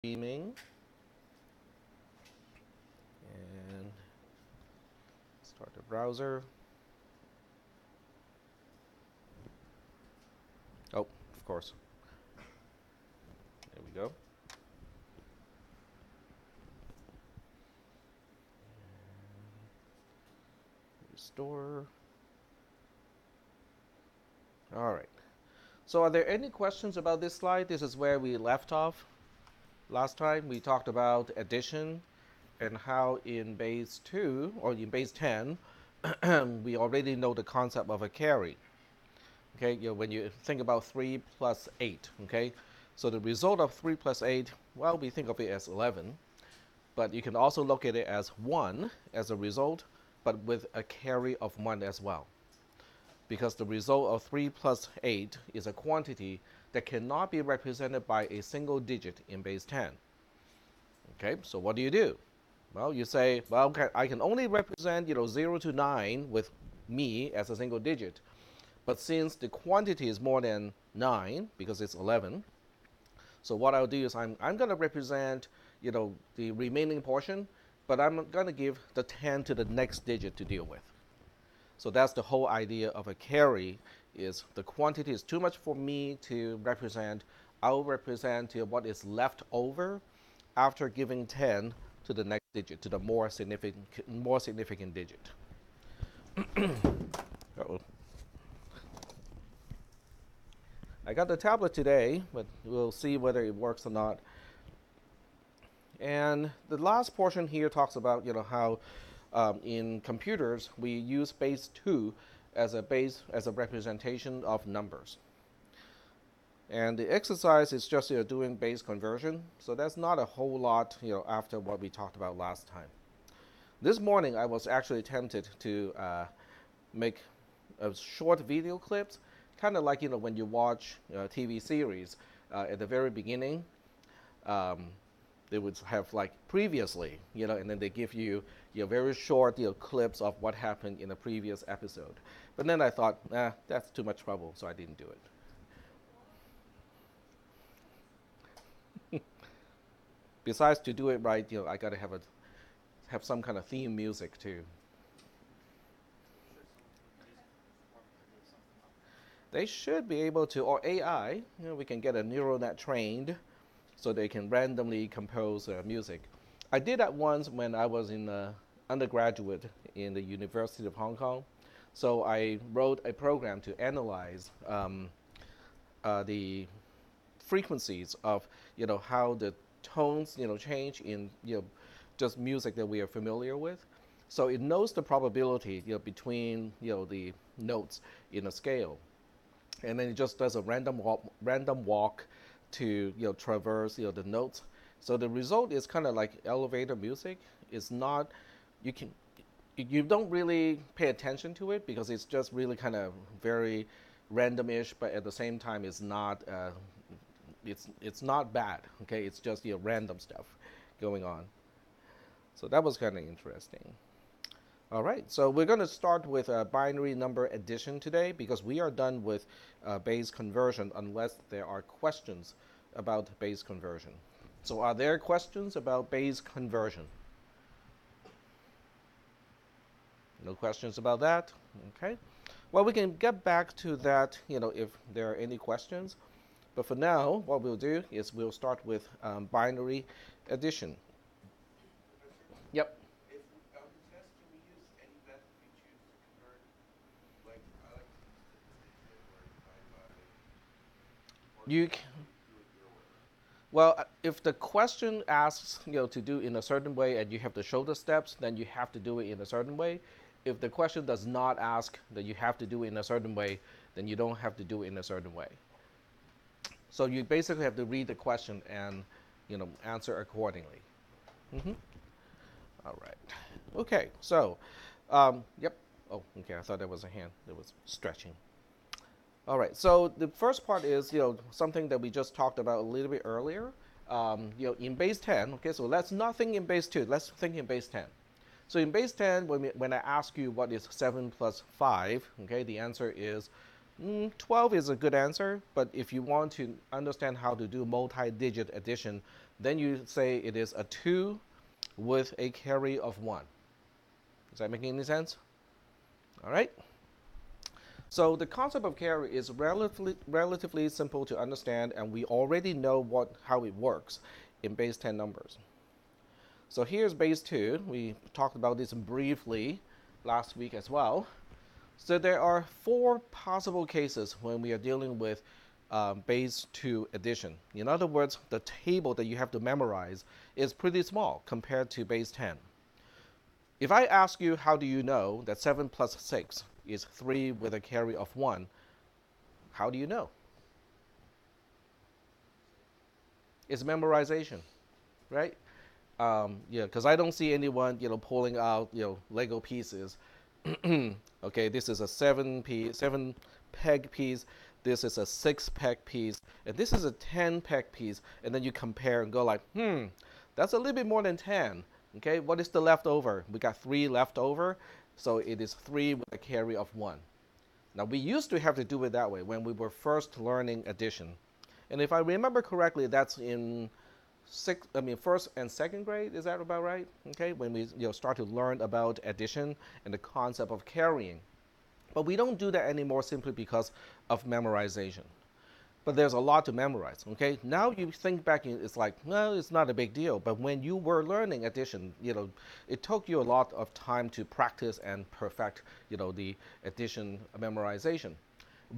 streaming. And start the browser. Oh, of course. There we go. Restore. All right. So are there any questions about this slide? This is where we left off. Last time we talked about addition and how in base 2 or in base 10 we already know the concept of a carry. Okay, when you think about 3 plus 8, okay? So the result of 3 plus 8, well, we think of it as 11, but you can also look at it as 1 as a result, but with a carry of 1 as well. Because the result of 3 plus 8 is a quantity that cannot be represented by a single digit in base 10. Okay, so what do? Well, you say, well, okay, I can only represent 0 to 9 with me as a single digit. But since the quantity is more than 9, because it's 11, so what I'll do is I'm going to represent the remaining portion, but I'm going to give the 10 to the next digit to deal with. So that's the whole idea of a carry, is the quantity is too much for me to represent. I'll represent what is left over after giving 10 to the next digit, to the more significant digit. Uh-oh. I got the tablet today, but we'll see whether it works or not. And the last portion here talks about how in computers we use base 2 as a representation of numbers. And the exercise is just doing base conversion, so that's not a whole lot after what we talked about last time. This morning I was actually tempted to make a short video clips, kind of like when you watch TV series at the very beginning. They would have like previously, and then they give you very short clips of what happened in a previous episode. But then I thought, that's too much trouble, so I didn't do it. Besides, to do it right, I gotta have some kind of theme music too. They should be able to, or AI, we can get a neural net trained so they can randomly compose music. I did that once when I was in undergraduate in the University of Hong Kong. So I wrote a program to analyze the frequencies of how the tones change in just music that we are familiar with. So it knows the probability between the notes in a scale, and then it just does a random walk to traverse the notes. So the result is kind of like elevator music. It's not you don't really pay attention to it because it's just really kind of very randomish, but at the same time it's not bad. Okay, it's just random stuff going on. So that was kind of interesting. All right, so we're going to start with binary number addition today because we are done with base conversion unless there are questions about base conversion. So are there questions about base conversion? No questions about that? Okay. Well, we can get back to that, if there are any questions. But for now, what we'll do is we'll start with binary addition. Yep. Well, if the question asks to do in a certain way and you have to show the steps, then you have to do it in a certain way. If the question does not ask that you have to do it in a certain way, then you don't have to do it in a certain way. So you basically have to read the question and answer accordingly. Mm-hmm. All right. Okay. So, yep. Oh, okay. I thought that was a hand that was stretching. All right. So the first part is something that we just talked about a little bit earlier. In base 10. Okay. So let's not think in base 2. Let's think in base 10. So in base 10, when I ask you what is 7 plus 5, okay, the answer is 12 is a good answer, but if you want to understand how to do multi-digit addition, then you say it is a 2 with a carry of 1. Is that making any sense? All right. So the concept of carry is relatively simple to understand, and we already know how it works in base 10 numbers. So here's base 2. We talked about this briefly last week as well. So there are 4 possible cases when we are dealing with base 2 addition. In other words, the table that you have to memorize is pretty small compared to base 10. If I ask you, how do you know that 7 plus 6 is 3 with a carry of 1, how do you know? It's memorization, right? Yeah, because I don't see anyone, pulling out, Lego pieces. Okay, this is a 7 peg piece. This is a 6 peg piece, and this is a 10 peg piece. And then you compare and go like, that's a little bit more than 10. Okay, what is the leftover? We got 3 left over, so it is 3 with a carry of 1. Now we used to have to do it that way when we were first learning addition, and if I remember correctly, that's in first and second grade. Is that about right? Okay, when we start to learn about addition and the concept of carrying. But we don't do that anymore simply because of memorization. But there's a lot to memorize. Okay, now you think back, it's like, well, it's not a big deal. But when you were learning addition, it took you a lot of time to practice and perfect, the addition memorization.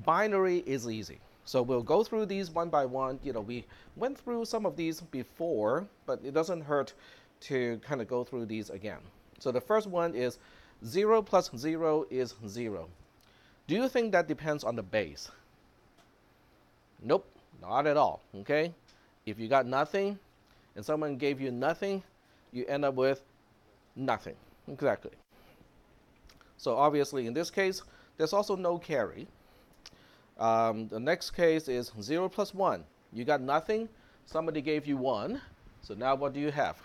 Binary is easy. So we'll go through these one by one. We went through some of these before, but it doesn't hurt to kind of go through these again. So the first one is 0 plus 0 is 0. Do you think that depends on the base? Nope, not at all, okay? If you got nothing and someone gave you nothing, you end up with nothing. Exactly. So obviously in this case, there's also no carry. The next case is 0 plus 1. You got nothing, somebody gave you 1. So now what do you have?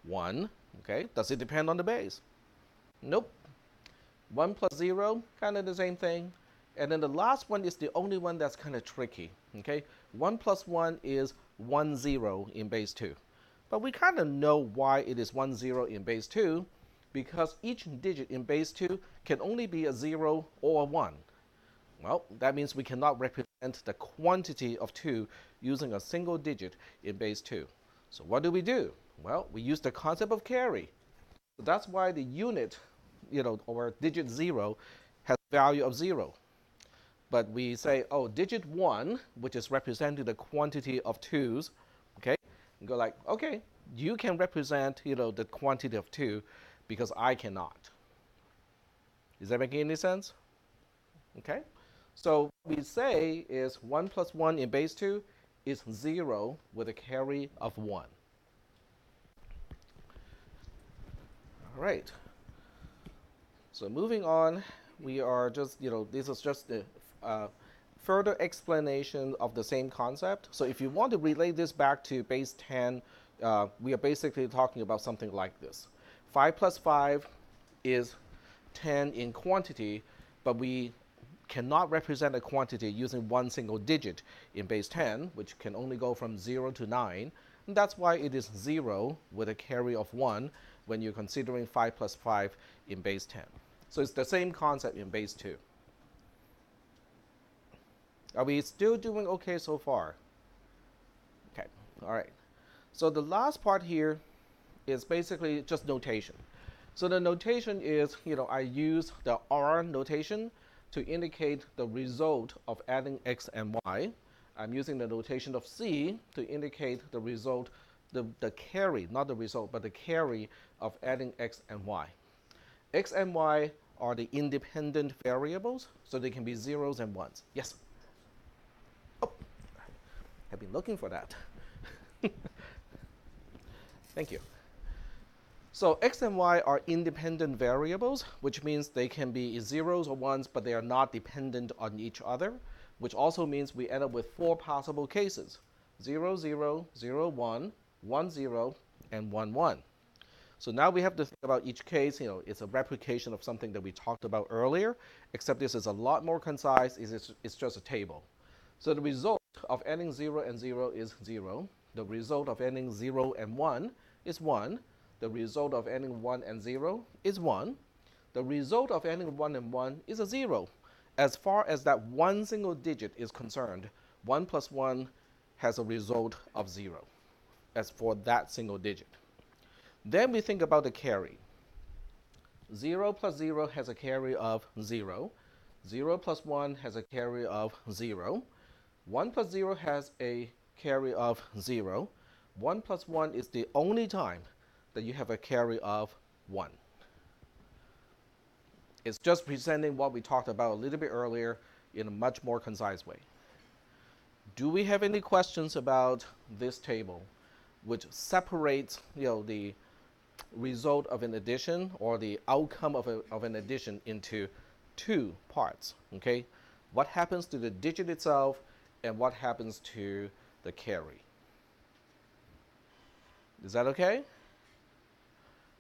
1. Okay, does it depend on the base? Nope. 1 plus 0, kind of the same thing. And then the last one is the only one that's kind of tricky. Okay, 1 plus 1 is 1 0 in base 2. But we kind of know why it is 1 0 in base 2, because each digit in base 2 can only be a 0 or a 1. Well, that means we cannot represent the quantity of 2 using a single digit in base 2. So what do? Well, we use the concept of carry. So that's why the unit, or digit 0 has a value of 0. But we say, oh, digit 1, which is representing the quantity of 2's, okay? And go like, okay, you can represent, the quantity of 2 because I cannot. Is that making any sense? Okay? So what we say is 1 plus 1 in base 2 is 0 with a carry of 1. All right. So moving on, we are just, this is just the further explanation of the same concept. So if you want to relate this back to base 10, we are basically talking about something like this. 5 plus 5 is 10 in quantity, but we cannot represent a quantity using one single digit in base 10, which can only go from 0 to 9. And that's why it is 0 with a carry of 1 when you're considering 5 plus 5 in base 10. So it's the same concept in base 2. Are we still doing okay so far? Okay, all right. So the last part here is basically just notation. So the notation is, I use the R notation to indicate the result of adding x and y. I'm using the notation of C to indicate the result, the carry, not the result, but the carry of adding x and y. X and y are the independent variables, so they can be zeros and ones. Yes? Oh, I've been looking for that. Thank you. So x and y are independent variables, which means they can be zeros or ones, but they are not dependent on each other, which also means we end up with 4 possible cases: 0, 0, 0, 1, 1, 0, and 1, 1. So now we have to think about each case. It's a replication of something that we talked about earlier, except this is a lot more concise. It's just a table. So the result of ending 0 and 0 is 0. The result of ending 0 and 1 is 1. The result of ending 1 and 0 is 1. The result of ending 1 and 1 is a 0. As far as that one single digit is concerned, 1 plus 1 has a result of 0 as for that single digit. Then we think about the carry. 0 plus 0 has a carry of 0. 0 plus 1 has a carry of 0. 1 plus 0 has a carry of 0. 1 plus 1 is the only time that you have a carry of 1. It's just presenting what we talked about a little bit earlier in a much more concise way. Do we have any questions about this table, which separates the result of an addition or the outcome of an addition into two parts? Okay, what happens to the digit itself and what happens to the carry? Is that okay?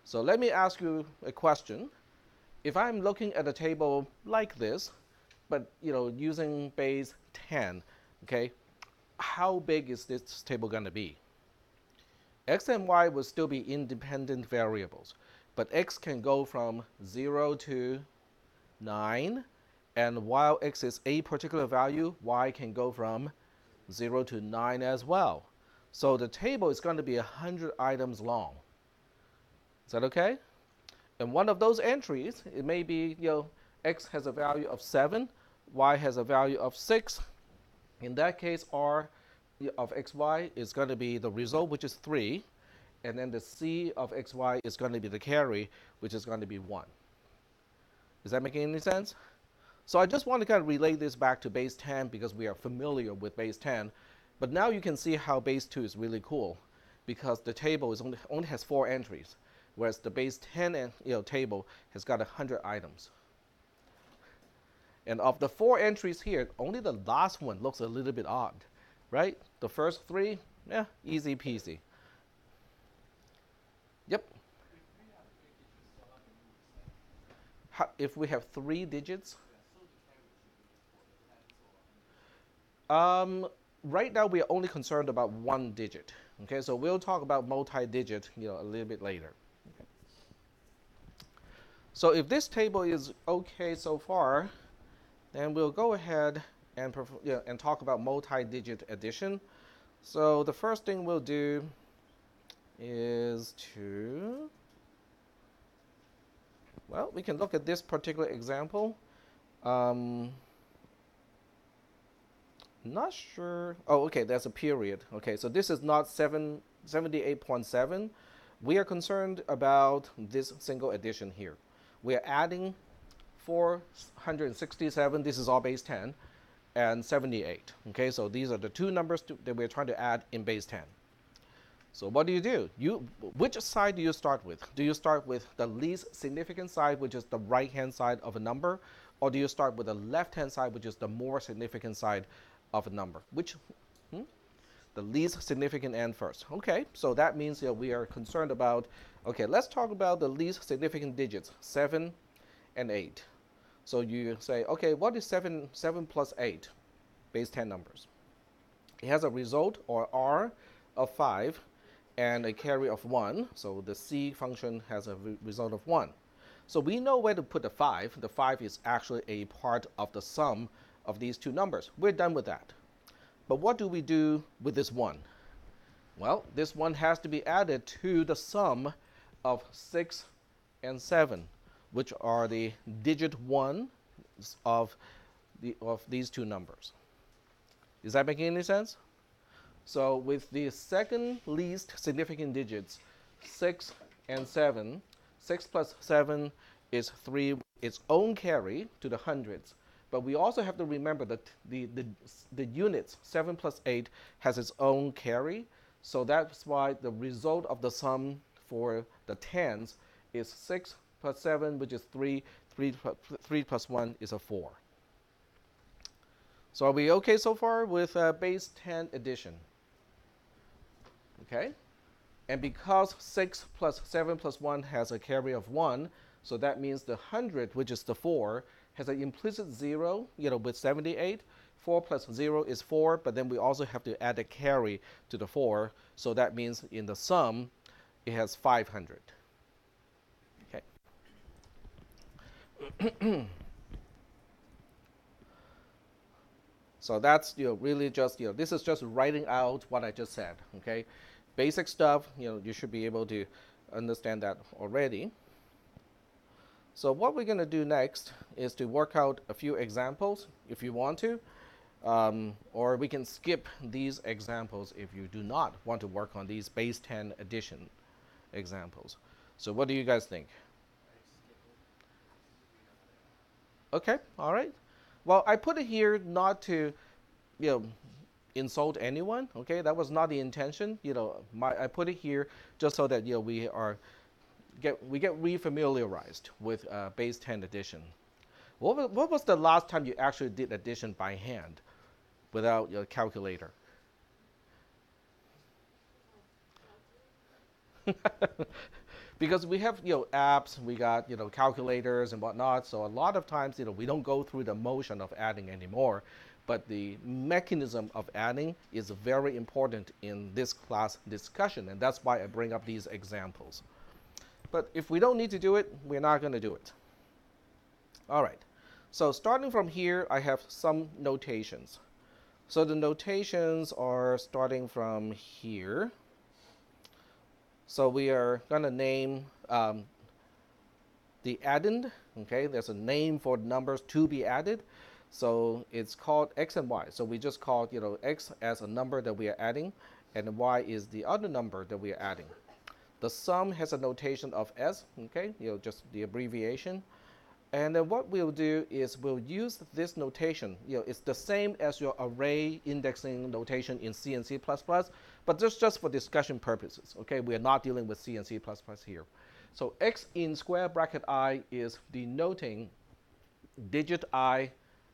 So let me ask you a question. If I'm looking at a table like this, but using base 10, okay, how big is this table going to be? X and Y will still be independent variables, but X can go from 0 to 9, and while X is a particular value, Y can go from 0 to 9 as well. So the table is going to be 100 items long. Is that okay? And one of those entries, it may be, X has a value of 7, Y has a value of 6. In that case, R of XY is going to be the result, which is 3. And then the C of XY is going to be the carry, which is going to be 1. Is that making any sense? So I just want to kind of relate this back to base 10 because we are familiar with base 10. But now you can see how base 2 is really cool because the table only has 4 entries, whereas the base 10 table has got 100 items. And of the 4 entries here, only the last one looks a little bit odd, right? The first 3, easy peasy. Yep. If we have 3 digits, right now we are only concerned about 1 digit. Okay, so we'll talk about multi-digit, a little bit later. Okay. So if this table is okay so far, then we'll go ahead and talk about multi-digit addition. So the first thing we'll do is we can look at this particular example. Not sure. Oh, okay, that's a period. Okay, so this is not 78.7. We are concerned about this single addition here. We are adding 467, this is all base 10, and 78. Okay, so these are the two numbers that we're trying to add in base 10. So what do? Which side do you start with? Do you start with the least significant side, which is the right-hand side of a number, or do you start with the left-hand side, which is the more significant side of a number? The least significant end first. Okay, so that means we are concerned about, okay, let's talk about the least significant digits, 7 and 8. So you say, okay, what is 7 plus 8? Base 10 numbers. It has a result, or R, of 5 and a carry of 1. So the C function has a result of 1. So we know where to put the 5. The 5 is actually a part of the sum of these two numbers. We're done with that. But what do we do with this 1? Well, this 1 has to be added to the sum of 6 and 7, which are the digit 1 of these two numbers. Is that making any sense? So with the second least significant digits, 6 and 7, 6 plus 7 is 3, its own carry to the hundreds. But we also have to remember that the units, 7 plus 8, has its own carry. So that's why the result of the sum for the tens is 6 plus 7, which is 3. 3 plus 1 is a 4. So are we okay so far with base 10 addition? Okay. And because 6 plus 7 plus 1 has a carry of 1, so that means the 100, which is the 4, has an implicit 0, with 78. 4 plus 0 is 4, but then we also have to add a carry to the 4. So that means in the sum, it has 500. Okay. So that's really just this is just writing out what I just said. Okay, basic stuff. You should be able to understand that already. So what we're going to do next is to work out a few examples if you want to, or we can skip these examples if you do not want to work on these base 10 addition examples. So what do you guys think? Okay, all right. Well, I put it here not to, insult anyone. Okay, that was not the intention. I put it here just so that we get refamiliarized with base 10 addition. What was the last time you actually did addition by hand without your calculator? Because we have apps, we got calculators and whatnot. So a lot of times we don't go through the motion of adding anymore, but the mechanism of adding is very important in this class discussion, and that's why I bring up these examples. But if we don't need to do it, we're not going to do it. All right. So starting from here, I have some notations. So the notations are starting from here. So we are going to name the addend. Okay, there's a name for numbers to be added. So it's called x and y. So we just call x as a number that we are adding, and y is the other number that we are adding. The sum has a notation of s. Okay, just the abbreviation. And then what we'll do is we'll use this notation. It's the same as your array indexing notation in C and C++, but just for discussion purposes. Okay, we are not dealing with C and C++ here. So x in square bracket I is denoting digit I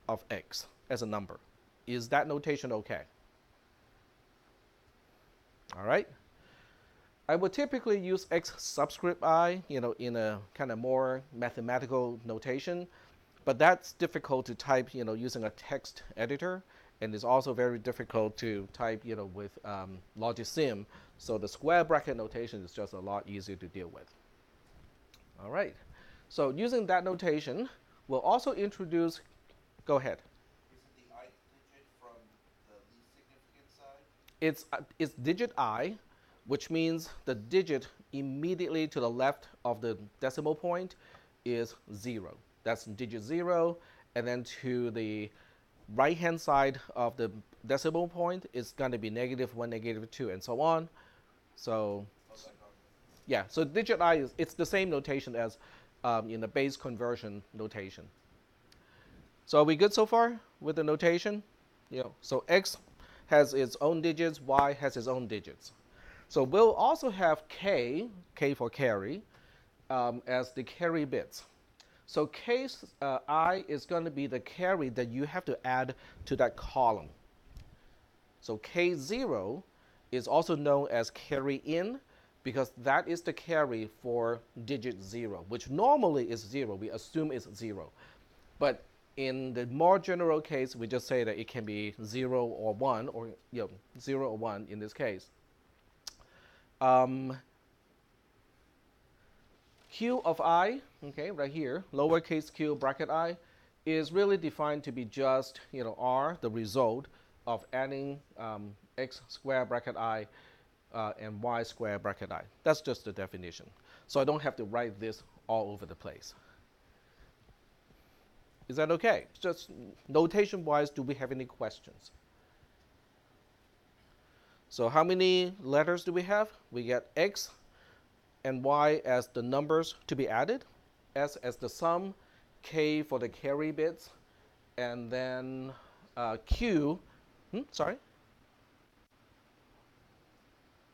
of x as a number. Is that notation okay? All right. I would typically use x subscript I, in a kind of more mathematical notation, but that's difficult to type, using a text editor, and it's also very difficult to type, with Logisim. So the square bracket notation is just a lot easier to deal with. All right. So using that notation, we'll also introduce. Go ahead. Is it the ith digit from the least significant side? It's digit I, which means the digit immediately to the left of the decimal point is 0. That's digit 0. And then to the right-hand side of the decimal point is going to be -1, -2, and so on. So, yeah, so digit I it's the same notation as in the base conversion notation. So are we good so far with the notation? So x has its own digits, y has its own digits. So we'll also have k for carry, as the carry bits. So I is going to be the carry that you have to add to that column. So K0 is also known as carry in, because that is the carry for digit 0, which normally is 0. We assume it's 0. But in the more general case, we just say that it can be 0 or 1, or 0 or 1 in this case. Q of I, okay, right here, lowercase q bracket I, is really defined to be just r, the result of adding x square bracket I and y square bracket I. That's just the definition. So I don't have to write this all over the place. Is that okay? Just notation-wise, do we have any questions? So how many letters do we have? We get x and y as the numbers to be added, s as the sum, k for the carry bits, and then q, sorry?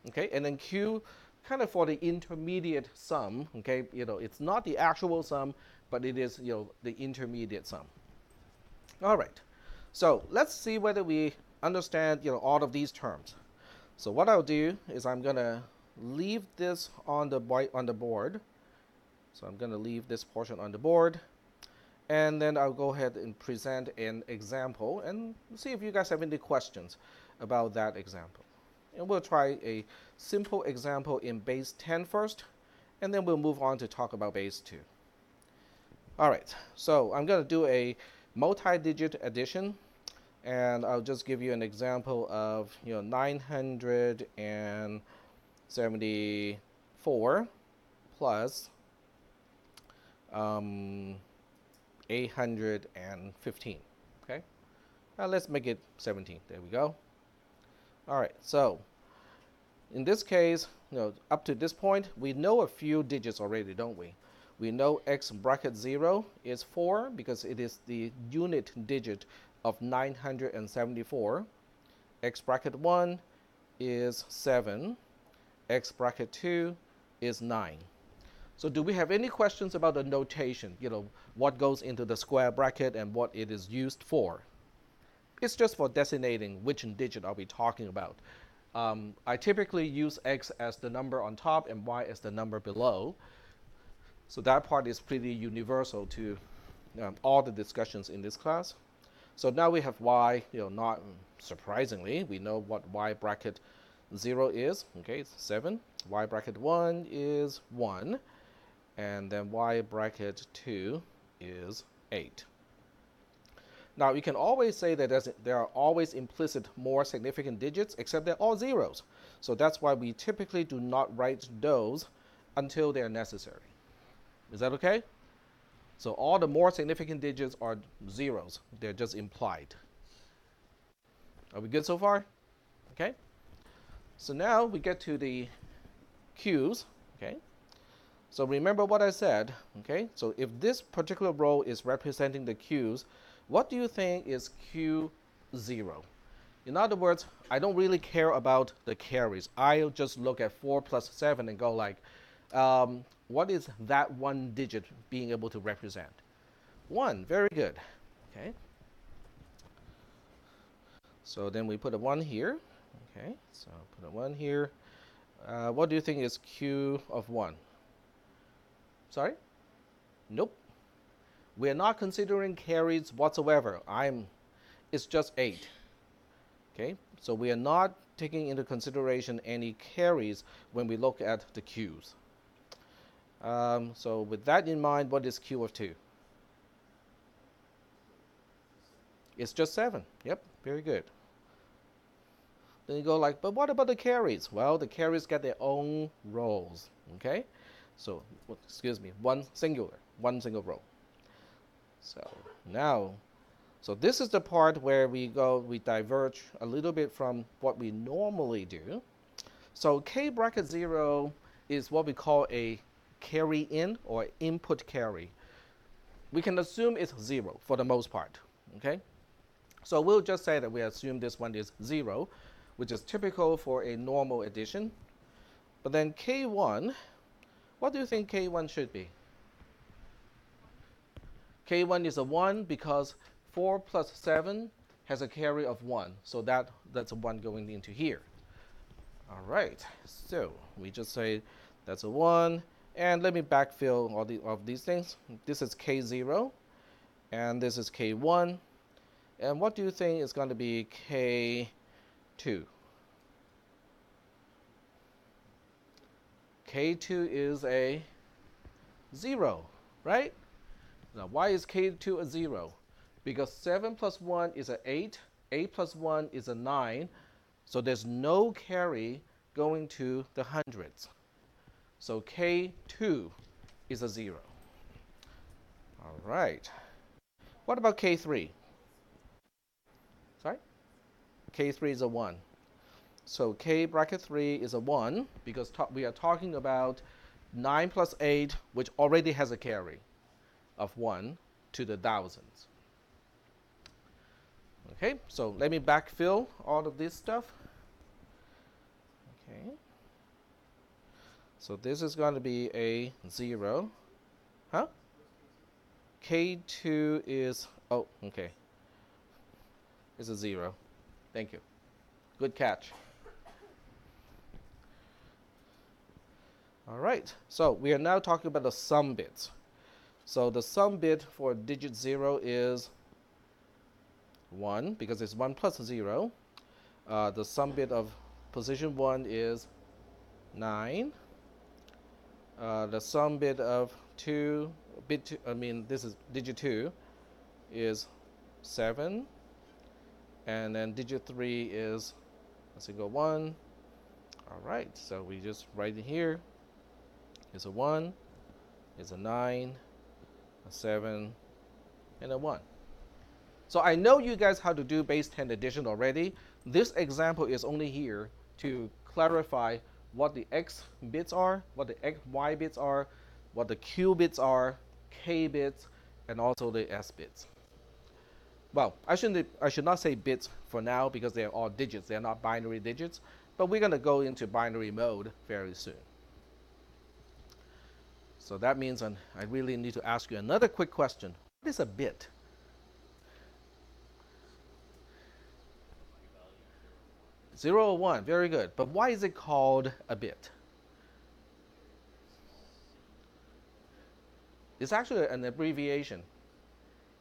Okay, and then q kind of for the intermediate sum, okay? It's not the actual sum, but it is, the intermediate sum. All right, so let's see whether we understand, all of these terms. So what I'll do is I'm going to leave this on the board. So I'm going to leave this portion on the board. And then I'll go ahead and present an example and see if you guys have any questions about that example. And we'll try a simple example in base 10 first, and then we'll move on to talk about base 2. All right, so I'm going to do a multi-digit addition, and I'll just give you an example of 974 plus 815. Okay, now let's make it 17. There we go. All right, so in this case, up to this point, we know a few digits already, don't we? We know x bracket 0 is 4 because it is the unit digit of 974. X bracket 1 is 7. X bracket 2 is 9. So do we have any questions about the notation? What goes into the square bracket and what it is used for? It's just for designating which digit are we talking about. I typically use x as the number on top and y as the number below. So that part is pretty universal to all the discussions in this class. So now we have y, not surprisingly, we know what y bracket 0 is. Okay, it's 7. Y bracket 1 is 1. And then y bracket 2 is 8. Now, you can always say that there are always implicit more significant digits, except they're all zeros. So that's why we typically do not write those until they're necessary. Is that okay? So all the more significant digits are zeros. They're just implied. Are we good so far? Okay. So now we get to the Q's. Okay. So remember what I said. Okay. So if this particular row is representing the Q's, what do you think is Q0? In other words, I don't really care about the carries. I'll just look at 4 plus 7 and go like, what is that one digit being able to represent? 1, very good. Okay. So then we put a 1 here. Okay, so put a 1 here. What do you think is Q of 1? Sorry? Nope. We're not considering carries whatsoever. It's just 8. Okay, so we are not taking into consideration any carries when we look at the Q's. So with that in mind, what is Q of 2? It's just 7. Yep, very good. Then you go like, but what about the carries? Well, the carries get their own rows. Okay, so excuse me, one single row. So now, so this is the part where we diverge a little bit from what we normally do. So K bracket 0 is what we call a carry in or input carry. We can assume it's 0 for the most part. Okay, so we'll just say that we assume this one is 0, which is typical for a normal addition. But then K1, what do you think K1 should be? K1 is a 1 because 4 plus 7 has a carry of 1. So that's a 1 going into here. All right, so we just say that's a 1. And let me backfill all of these things. This is K0, and this is K1. And what do you think is going to be K2? K2 is a 0, right? Now, why is K2 a 0? Because 7 plus 1 is an 8. 8 plus 1 is a 9. So there's no carry going to the hundreds. So K2 is a 0. All right. What about K3? Sorry? K3 is a 1. So K bracket 3 is a 1 because we are talking about 9 plus 8, which already has a carry of 1 to the thousands. Okay, so let me backfill all of this stuff. Okay. So this is going to be a 0. Huh? K2 is, oh, okay. It's a 0. Thank you. Good catch. All right, so we are now talking about the sum bits. So the sum bit for digit 0 is 1 because it's 1 plus 0. The sum bit of position 1 is 9. The sum bit of 2, this is digit 2, is 7. And then digit 3 is a single 1. All right, so we just write it here. It's a 1, it's a 9, a 7, and a 1. So I know you guys how to do base 10 addition already. This example is only here to clarify what the x bits are, what the y bits are, what the q bits are, k bits, and also the s bits. Well, I should not say bits for now because they're all digits. They're not binary digits, but we're going to go into binary mode very soon. So that means I really need to ask you another quick question. What is a bit? 0 or 1, very good. But why is it called a bit? It's actually an abbreviation.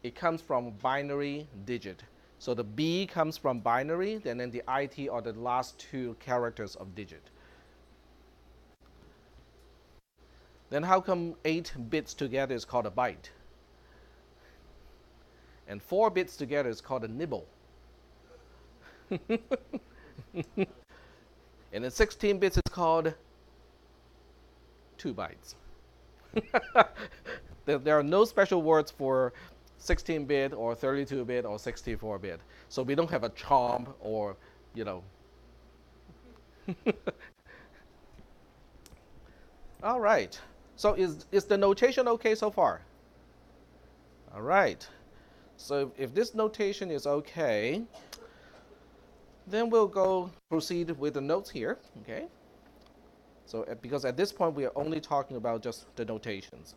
It comes from binary digit. So the B comes from binary, and then the IT are the last 2 characters of digit. Then how come 8 bits together is called a byte? And 4 bits together is called a nibble. And then 16 bits is called 2 bytes. There are no special words for 16-bit or 32-bit or 64-bit. So we don't have a charm or, you know. All right. So is the notation okay so far? All right. So if this notation is okay, then we'll proceed with the notes here, okay? So because at this point we are only talking about just the notations.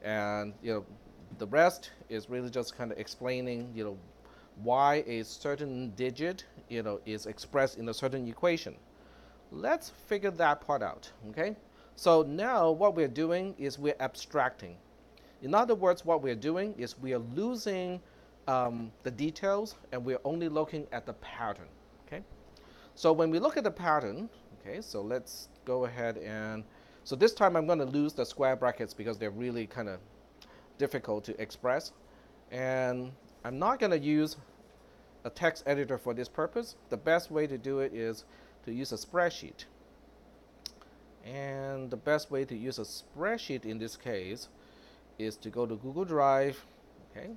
And the rest is really just kind of explaining why a certain digit is expressed in a certain equation. Let's figure that part out, okay? So now what we're doing is we're abstracting. In other words, what we're doing is we are losing the details and we're only looking at the pattern, okay? So when we look at the pattern, okay, so let's go ahead and, so this time I'm going to lose the square brackets because they're really kind of difficult to express. And I'm not going to use a text editor for this purpose. The best way to do it is to use a spreadsheet. And the best way to use a spreadsheet in this case is to go to Google Drive, okay?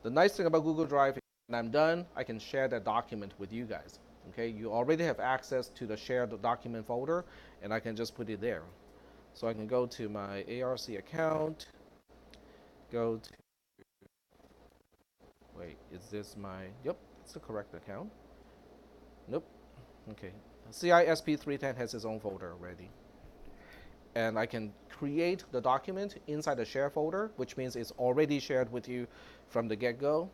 The nice thing about Google Drive is when I'm done, I can share that document with you guys. Okay, you already have access to the shared document folder, and I can just put it there. So I can go to my ARC account, go to, wait, is this my, yep, it's the correct account. Nope, okay. cisp310 has its own folder already. And I can create the document inside the share folder, which means it's already shared with you from the get-go.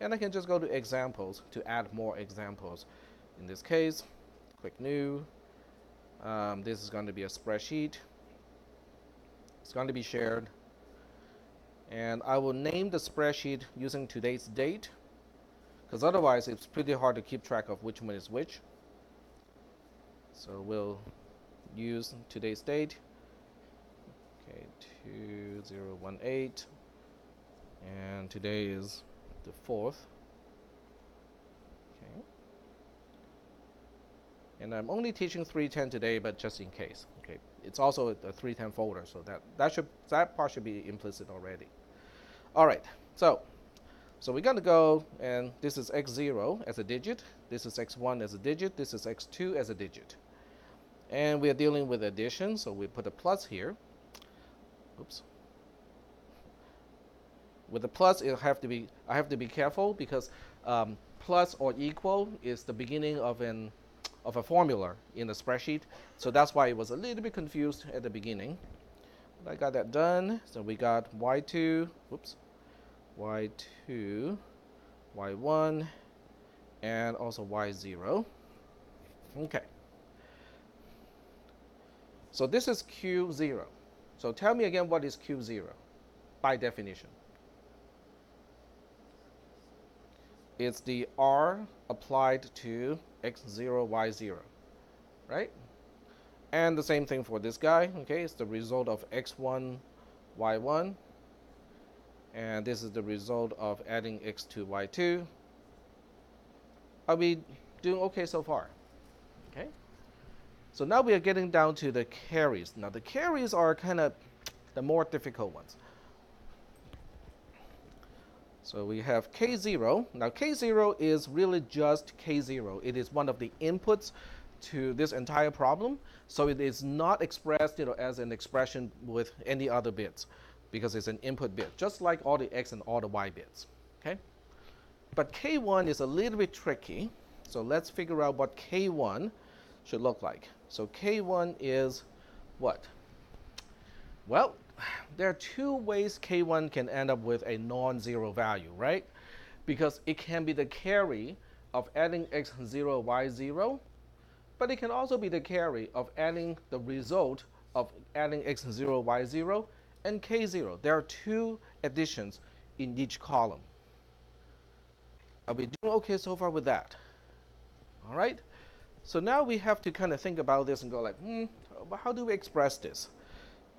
And I can just go to examples to add more examples. In this case, click new. This is going to be a spreadsheet. It's going to be shared. And I will name the spreadsheet using today's date, because otherwise it's pretty hard to keep track of which one is which. So we'll use today's date. Okay, 2018. And today is the 4th. Okay. And I'm only teaching 310 today, but just in case. Okay. It's also a 310 folder, so that part should be implicit already. All right. So we're going to go, and this is x0 as a digit. This is x1 as a digit. This is x2 as a digit. And we are dealing with addition, so we put a plus here. Oops. With the plus, I have to be careful because plus or equal is the beginning of a formula in the spreadsheet. So that's why it was a little bit confused at the beginning. But I got that done. So we got y2, whoops, y2, y1, and also y0. Okay. So this is Q0. So tell me again what is Q0 by definition. It's the R applied to x0, y0, right? And the same thing for this guy, okay? It's the result of x1, y1. And this is the result of adding x2, y2. Are we doing okay so far? Okay. So now we are getting down to the carries. Now the carries are kind of the more difficult ones. So we have K0. Now K0 is really just K0. It is one of the inputs to this entire problem. So it is not expressed, as an expression with any other bits because it's an input bit, just like all the X and all the Y bits. Okay? But K1 is a little bit tricky. So let's figure out what K1 should look like. So K1 is what? Well, there are two ways K1 can end up with a non-zero value, right? Because it can be the carry of adding x0, y0, but it can also be the carry of adding the result of adding x0, y0, and K0. There are two additions in each column. Are we doing okay so far with that? All right. So now we have to kind of think about this and go like, how do we express this?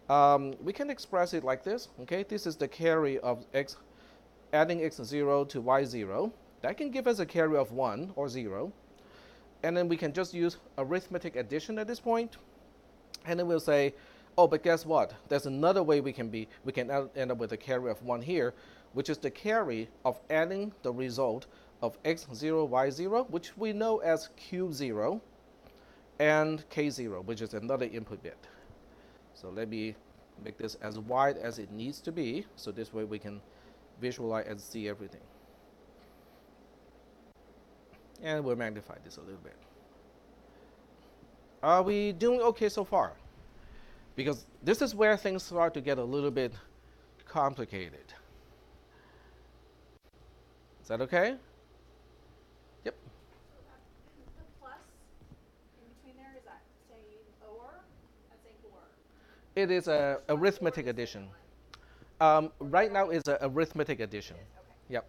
We can express it like this. Okay, this is the carry of x, adding x0 to y0. That can give us a carry of 1 or 0. And then we can just use arithmetic addition at this point. And then we'll say, oh, but guess what? There's another way we can end up with a carry of 1 here, which is the carry of adding the result of x0, y0, which we know as q0, and k0, which is another input bit. So let me make this as wide as it needs to be, so this way we can visualize and see everything. And we'll magnify this a little bit. Are we doing okay so far? Because this is where things start to get a little bit complicated. Is that okay? Yep. The plus in between there, is that saying or? That's saying or. It is a arithmetic addition. Right now is a arithmetic addition. Okay. Yep.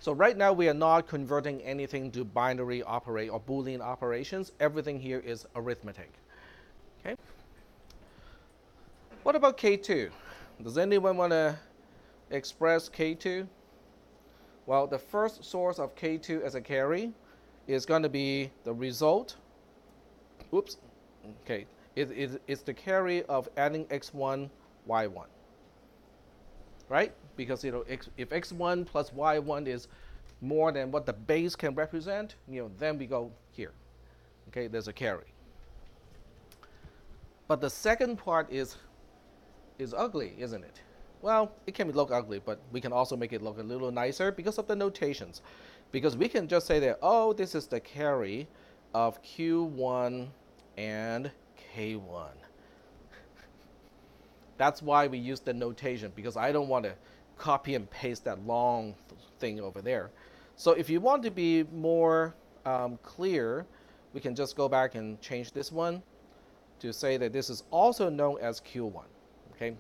So right now we are not converting anything to binary operate or Boolean operations. Everything here is arithmetic. Okay. What about K2? Does anyone want to express K2? Well, the first source of K2 as a carry is going to be the result. Oops. Okay. It's the carry of adding x1, y1. Right? Because if x1 plus y1 is more than what the base can represent, then we go here. Okay, there's a carry. But the second part is ugly, isn't it? Well, it can look ugly, but we can also make it look a little nicer because of the notations. Because we can just say that, oh, this is the carry of Q1 and K1. That's why we use the notation, because I don't want to copy and paste that long thing over there. So if you want to be more clear, we can just go back and change this one to say that this is also known as Q1. Okay,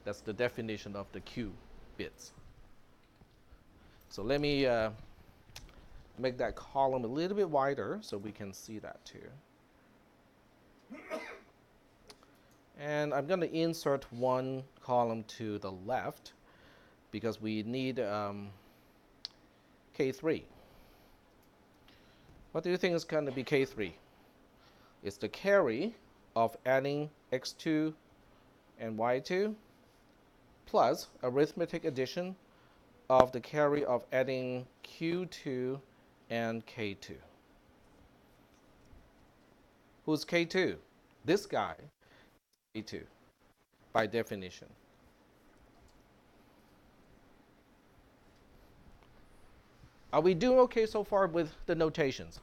that's the definition of the Q bits. So let me make that column a little bit wider so we can see that too. And I'm going to insert one column to the left because we need K3. What do you think is going to be K3? It's the carry of adding x2 and y2 plus arithmetic addition of the carry of adding q2 and k2. Who's k2? This guy. K2 by definition. Are we doing okay so far with the notations?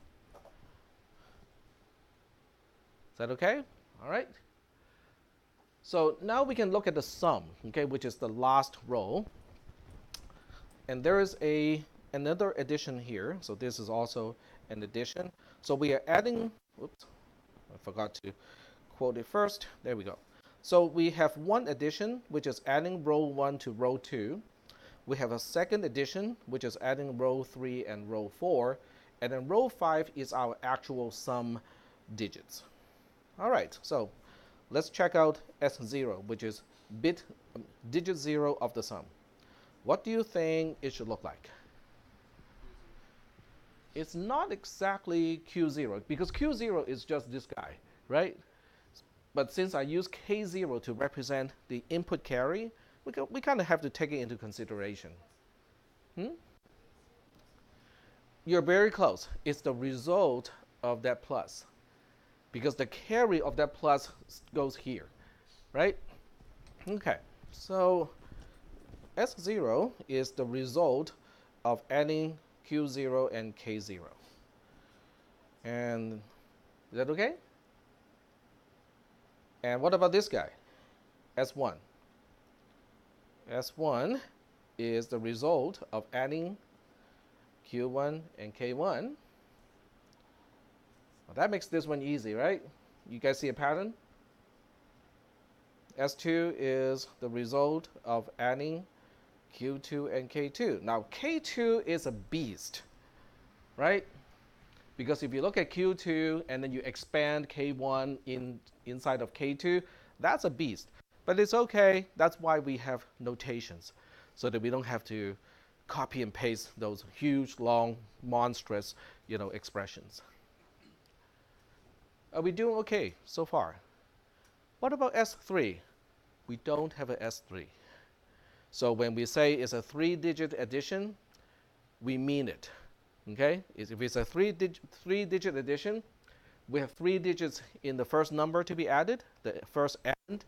Is that okay? All right. So now we can look at the sum, okay, which is the last row. And there is another addition here. So this is also an addition. So we are adding, oops, I forgot to quote it first. There we go. So we have one addition, which is adding row 1 to row 2. We have a second addition, which is adding row 3 and row 4. And then row 5 is our actual sum digits. All right, so let's check out S0, which is digit 0 of the sum. What do you think it should look like? It's not exactly Q0, because Q0 is just this guy, right? But since I use K0 to represent the input carry, we kind of have to take it into consideration. You're very close. It's the result of that plus, because the carry of that plus goes here, right? Okay, so S0 is the result of adding Q0 and K0. And is that okay? And what about this guy? S1. S1 is the result of adding Q1 and K1. Well, that makes this one easy, right? You guys see a pattern? S2 is the result of adding Q2 and K2. Now, K2 is a beast, right? Because if you look at Q2 and then you expand K1 inside of K2, that's a beast. But it's okay. That's why we have notations, so that we don't have to copy and paste those huge, long, monstrous, expressions. Are we doing okay so far? What about S3? We don't have an S3. So when we say it's a 3-digit addition, we mean it. Okay? If it's a three-digit addition, we have 3 digits in the first number to be added, the first and.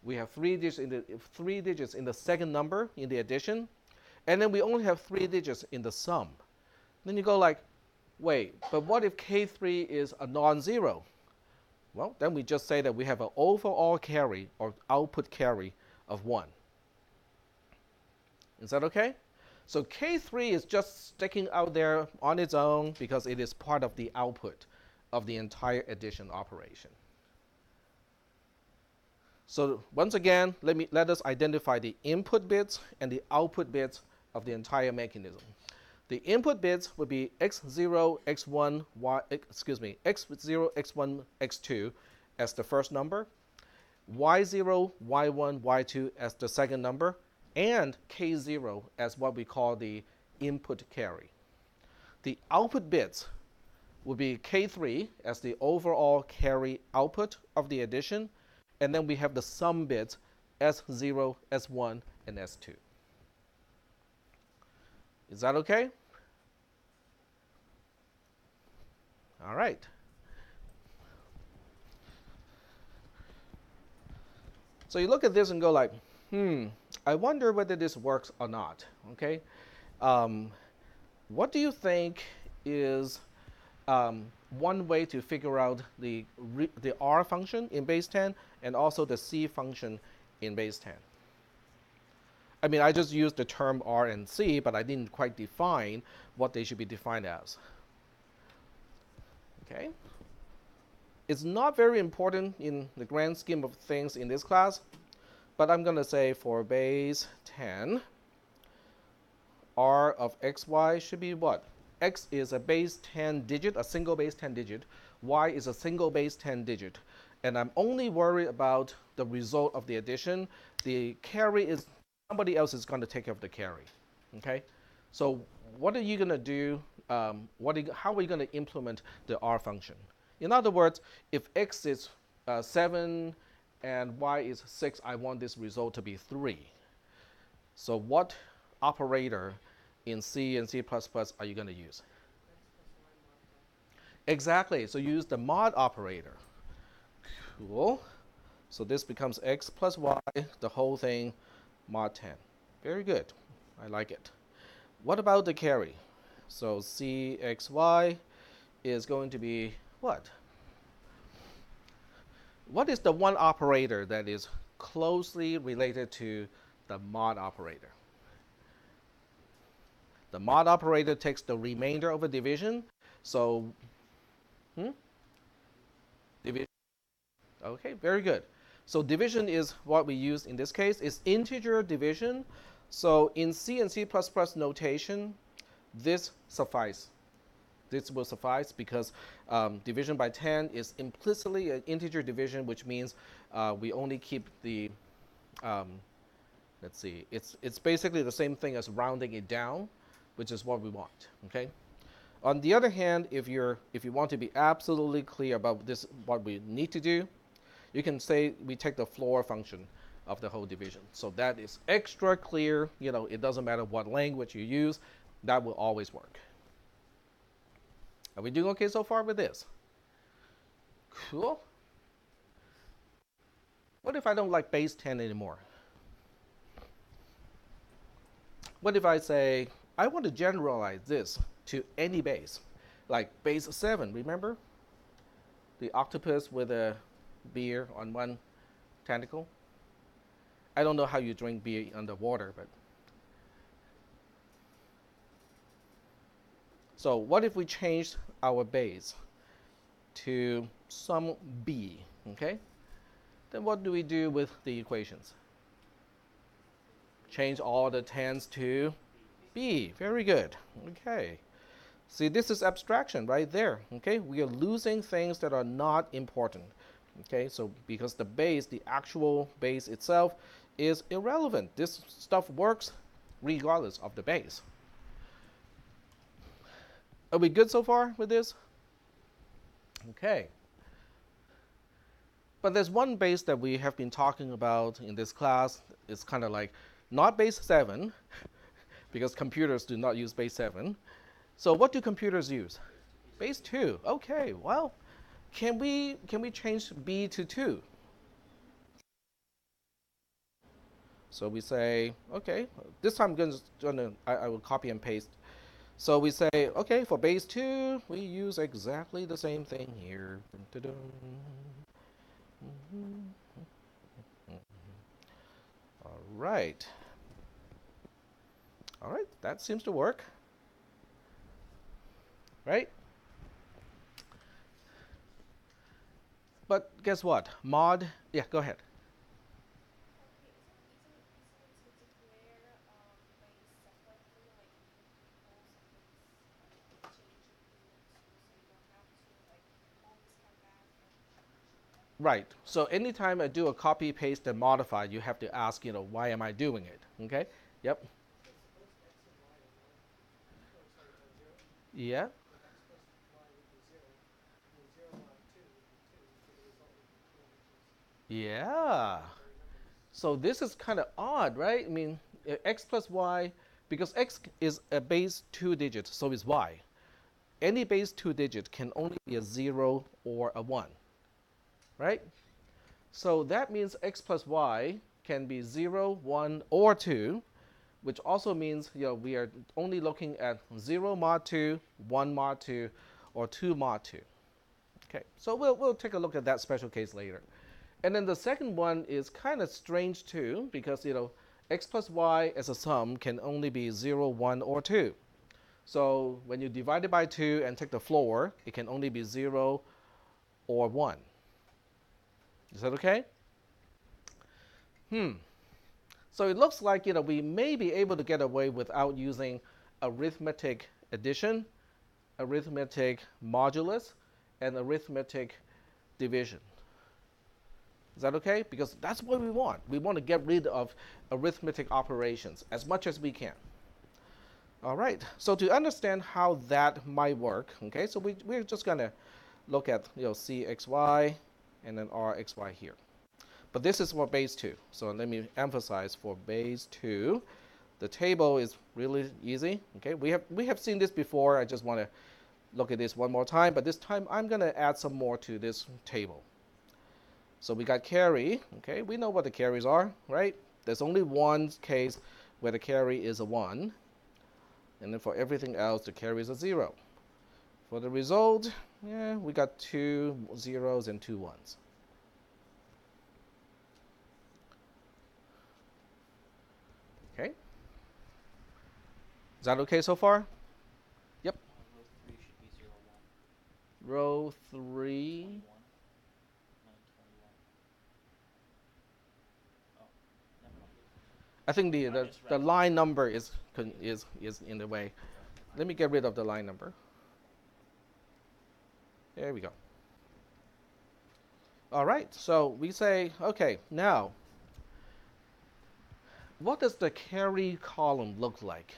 We have 3 digits in the second number in the addition, and then we only have 3 digits in the sum. Then you go like, wait, but what if K3 is a non-zero? Well, then we just say that we have an overall carry or output carry of 1. Is that okay? So K3 is just sticking out there on its own because it is part of the output of the entire addition operation. So once again, let us identify the input bits and the output bits of the entire mechanism. The input bits would be x0, x1, x0, x1, x2 as the first number, y0, y1, y2 as the second number, and k0 as what we call the input carry. The output bits would be k3 as the overall carry output of the addition, and then we have the sum bits S0, S1, and S2. Is that okay? All right. So you look at this and go like, I wonder whether this works or not, okay? What do you think is one way to figure out the R function in base 10 and also the C function in base 10? I mean, I just used the term R and C, but I didn't quite define what they should be defined as. Okay? It's not very important in the grand scheme of things in this class, but I'm going to say for base 10, R of xy should be what? X is a base 10 digit, a single base 10 digit. Y is a single base 10 digit. And I'm only worried about the result of the addition. The carry is, somebody else is going to take care of the carry. Okay? So what are you going to do? How are you going to implement the R function? In other words, if X is 7 and Y is 6, I want this result to be 3. So what operator in C and C++ are you going to use? Exactly. So use the mod operator. Cool. So this becomes X plus Y, the whole thing, mod 10. Very good. I like it. What about the carry? So CXY is going to be what? What is the one operator that is closely related to the mod operator? The mod operator takes the remainder of a division. So, division Okay, very good. So division is what we use in this case. It's integer division. So in C and C++ notation, this suffice. This will suffice because division by 10 is implicitly an integer division, which means we only keep the, let's see, it's basically the same thing as rounding it down, which is what we want, okay? On the other hand, if you want to be absolutely clear about this, what we need to do, you can say we take the floor function of the whole division. So that is extra clear. You know, it doesn't matter what language you use, that will always work. Are we doing okay so far with this? Cool. What if I don't like base 10 anymore? What if I say, I want to generalize this to any base, like base 7, remember? The octopus with a beer on one tentacle. I don't know how you drink beer underwater, but. So what if we changed our base to some b, okay? Then what do we do with the equations? Change all the 10s to b. Very good. Okay. See, this is abstraction right there, okay? We are losing things that are not important, okay? So because the base, the actual base itself, is irrelevant. This stuff works regardless of the base. Are we good so far with this? Okay. But there's one base that we have been talking about in this class. It's kind of like not base 7, because computers do not use base 7. So what do computers use? Base 2. Okay, well, can we change b to 2? So we say, okay, this time I will copy and paste. So we say, okay, for base 2, we use exactly the same thing here. All right. All right, that seems to work. Right? But guess what? Mod, yeah, go ahead. Right. So anytime I do a copy, paste, and modify, you have to ask, why am I doing it? Okay? Yep. Yeah. Yeah. So this is kind of odd, right? I mean, x plus y, because x is a base 2 digit, so is y. Any base 2 digit can only be a 0 or a 1, right? So that means x plus y can be 0, 1, or 2, which also means we are only looking at 0 mod 2, 1 mod 2, or 2 mod 2. Okay, so we'll take a look at that special case later. And then the second one is kind of strange too, because x plus y as a sum can only be 0, 1, or 2. So when you divide it by 2 and take the floor, it can only be 0 or 1. Is that okay? So it looks like we may be able to get away without using arithmetic addition, arithmetic modulus, and arithmetic division. Is that okay? Because that's what we want. We want to get rid of arithmetic operations as much as we can. All right. So to understand how that might work, okay, so we're just going to look at cxy and then rxy here. But this is for base 2. So let me emphasize, for base 2, the table is really easy. Okay, we have seen this before. I just want to look at this one more time. But this time, I'm going to add some more to this table. So we got carry. Okay, we know what the carries are, right? There's only one case where the carry is a 1. And then for everything else, the carry is a 0. For the result, yeah, we got 2 zeros and 2 1s. Okay. Is that okay so far? Yep. Row 3 should be 0, 1. Row 3. 21. I think I the misread it. line number is in the way. Let me get rid of the line number. There we go. All right, so we say, okay, now, what does the carry column look like?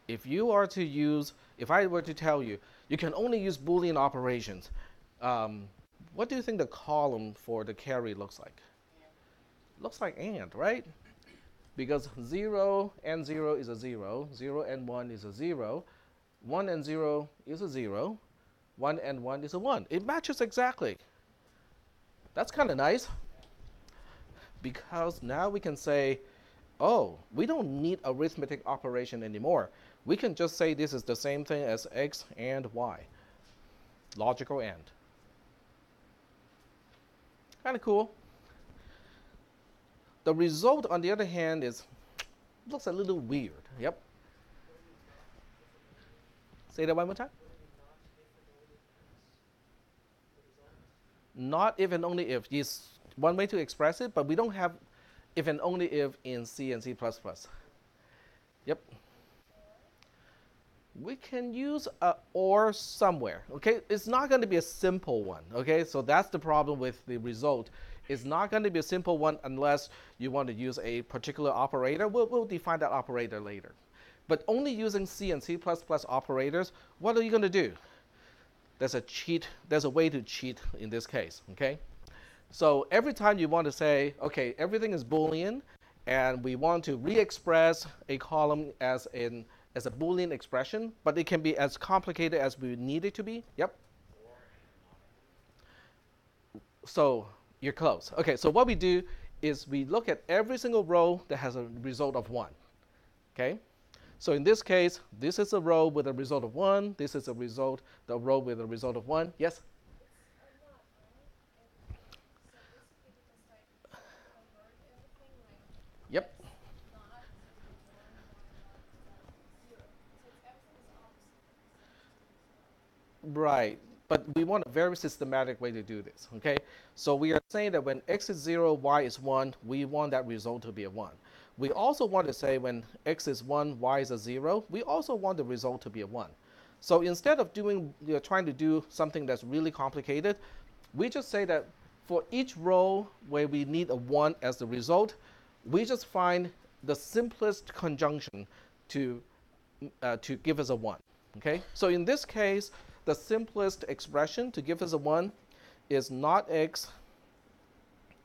If I were to tell you, you can only use Boolean operations, what do you think the column for the carry looks like? Looks like and, right? Because 0 and 0 is a 0, 0 and 1 is a 0, 1 and 0 is a 0, 1 and 1 is a 1. It matches exactly. That's kind of nice, because now we can say, oh, we don't need arithmetic operation anymore. We can just say this is the same thing as x and y. Logical and. Kind of cool. The result, on the other hand, looks a little weird. Yep. Say that one more time. Not if and only if is one way to express it, but we don't have if and only if in C and C++. Yep. We can use a or somewhere, okay? It's not going to be a simple one, okay? So that's the problem with the result. It's not going to be a simple one unless you want to use a particular operator. We'll define that operator later. But only using C and C++ operators, what are you going to do? There's a way to cheat in this case, okay? So every time you want to say, okay, everything is Boolean, and we want to re-express a column as a Boolean expression, but it can be as complicated as we need it to be. Yep. So you're close. Okay, so what we do is we look at every single row that has a result of 1. Okay? So in this case, this is a row with a result of 1. This is the row with a result of 1. Yes? Yep. Right. But we want a very systematic way to do this, okay? So we are saying that when x is 0, y is 1, we want that result to be a 1. We also want to say when x is 1, y is a 0, we also want the result to be a 1. So instead of trying to do something that's really complicated, we just say that for each row where we need a 1 as the result, we just find the simplest conjunction to give us a 1, okay? So in this case, the simplest expression to give us a 1 is not x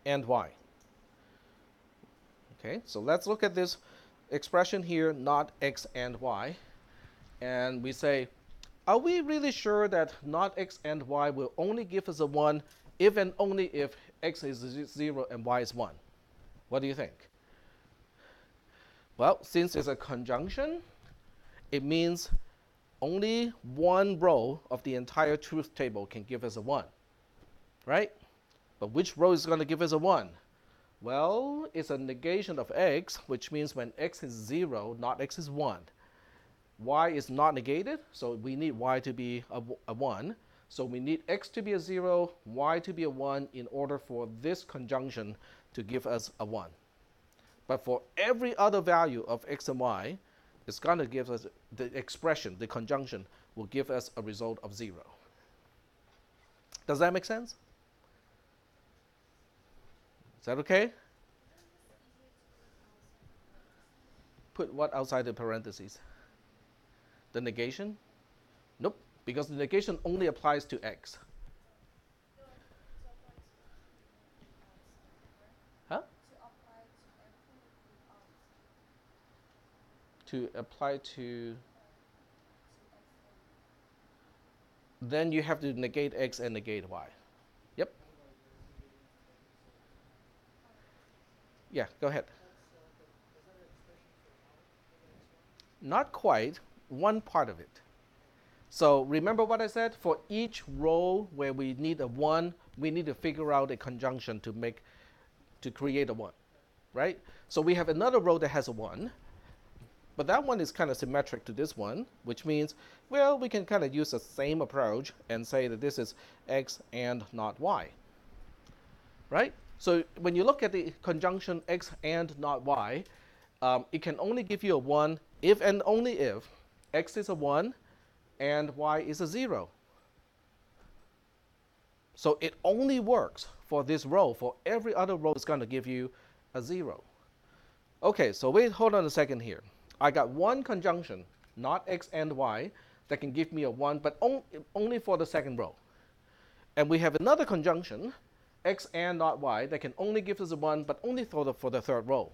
and y. Okay, so let's look at this expression here, not x and y. And we say, are we really sure that not x and y will only give us a 1 if and only if x is 0 and y is 1? What do you think? Well, since it's a conjunction, it means only one row of the entire truth table can give us a 1, right? But which row is going to give us a 1? Well, it's a negation of x, which means when x is 0, not x is 1. Y is not negated, so we need y to be a 1. So we need x to be a 0, y to be a 1 in order for this conjunction to give us a 1. But for every other value of x and y, it's going to give us the expression, the conjunction, will give us a result of 0. Does that make sense? Is that okay? Put what outside the parentheses? The negation? Nope, because the negation only applies to x. Huh? To apply to, then you have to negate x and negate y. Yep. Yeah, go ahead. Not quite, one part of it. So remember what I said? For each row where we need a 1, we need to figure out a conjunction to create a 1, right? So we have another row that has a 1, but that one is kind of symmetric to this one, which means, well, we can kind of use the same approach and say that this is x and not y, right? So when you look at the conjunction x and not y, it can only give you a 1 if and only if x is a 1 and y is a 0. So it only works for this row. For every other row, it's going to give you a 0. Okay, so wait, hold on a second here. I got one conjunction, not x and y, that can give me a 1, but only for the second row. And we have another conjunction, x and not y, that can only give us a 1, but only for the third row.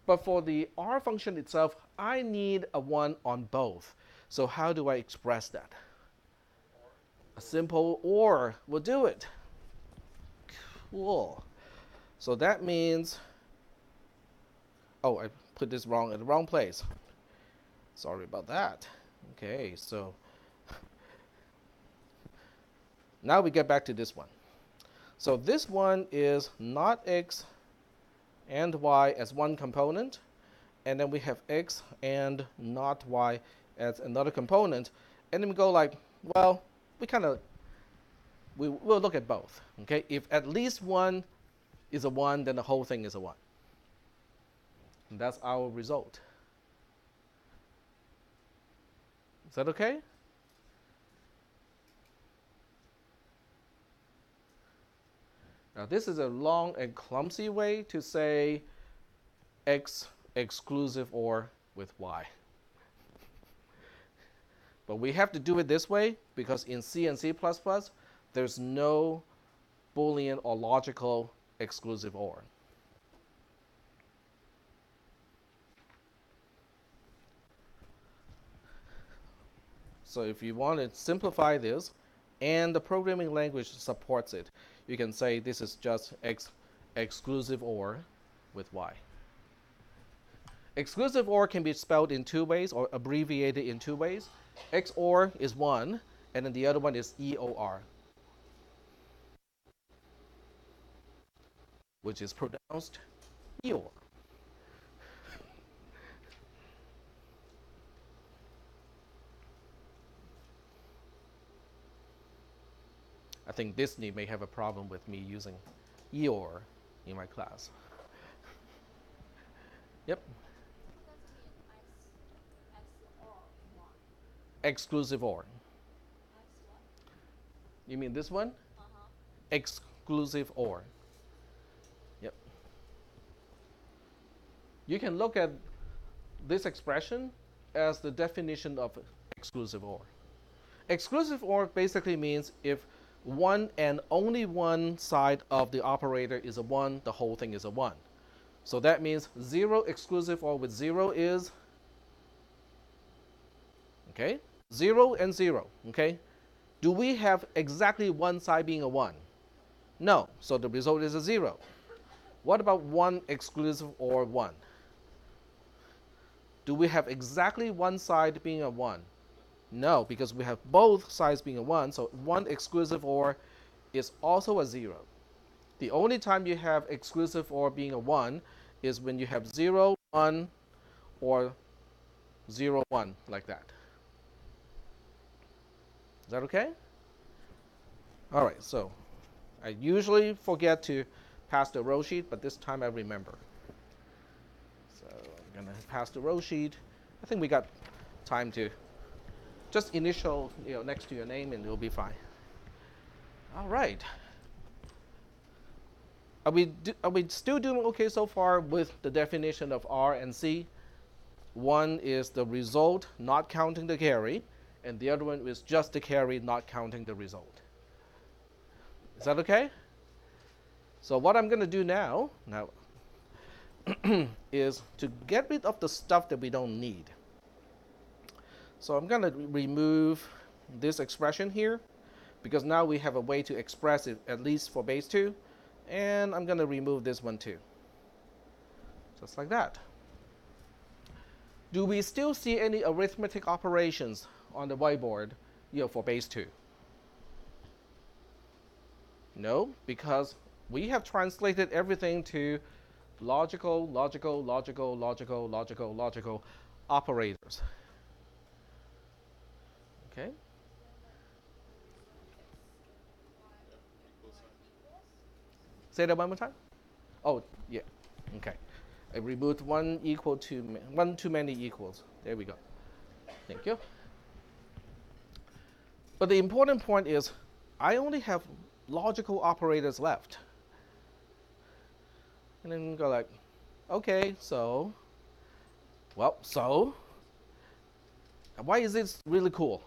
But for the r function itself, I need a 1 on both. So how do I express that? A simple OR will do it. Cool. So that means, oh, I put this wrong in the wrong place. Sorry about that. Okay, so now we get back to this one. So this one is not x and y as one component, and then we have x and not y as another component, and then we go like, well, we'll look at both. Okay, if at least one is a 1, then the whole thing is a 1. And that's our result. Is that okay? Now this is a long and clumsy way to say x exclusive OR with y. But we have to do it this way because in C and C++, there's no Boolean or logical exclusive OR. So if you want to simplify this, and the programming language supports it, you can say this is just x exclusive OR with y. Exclusive OR can be spelled in two ways or abbreviated in two ways. XOR is one, and then the other one is EOR, which is pronounced EOR. I think Disney may have a problem with me using EOR in my class. Yep. Exclusive OR. You mean this one? Exclusive OR. Yep. You can look at this expression as the definition of exclusive OR. Exclusive OR basically means if one and only one side of the operator is a 1, the whole thing is a 1. So that means 0 exclusive OR with 0 is, okay, 0 and 0, okay? Do we have exactly one side being a 1? No, so the result is a 0. What about 1 exclusive OR 1? Do we have exactly one side being a 1? No, because we have both sides being a 1, so 1 exclusive OR is also a 0. The only time you have exclusive OR being a 1 is when you have 0, 1, or 0, 1, like that. Is that okay? All right, so I usually forget to pass the row sheet, but this time I remember. So I'm going to pass the row sheet. I think we got time to just initial, next to your name, and it'll be fine. All right. Are we still doing okay so far with the definition of R and C? One is the result, not counting the carry, and the other one is just the carry, not counting the result. Is that okay? So what I'm going to do now is to get rid of the stuff that we don't need. So I'm going to remove this expression here, because now we have a way to express it, at least for base 2. And I'm going to remove this one too. Just like that. Do we still see any arithmetic operations on the whiteboard for base 2? No, because we have translated everything to logical operators. Okay? Say that one more time. Oh, yeah. Okay. I removed one too many equals. There we go. Thank you. But the important point is I only have logical operators left. And then go like, okay, so why is this really cool?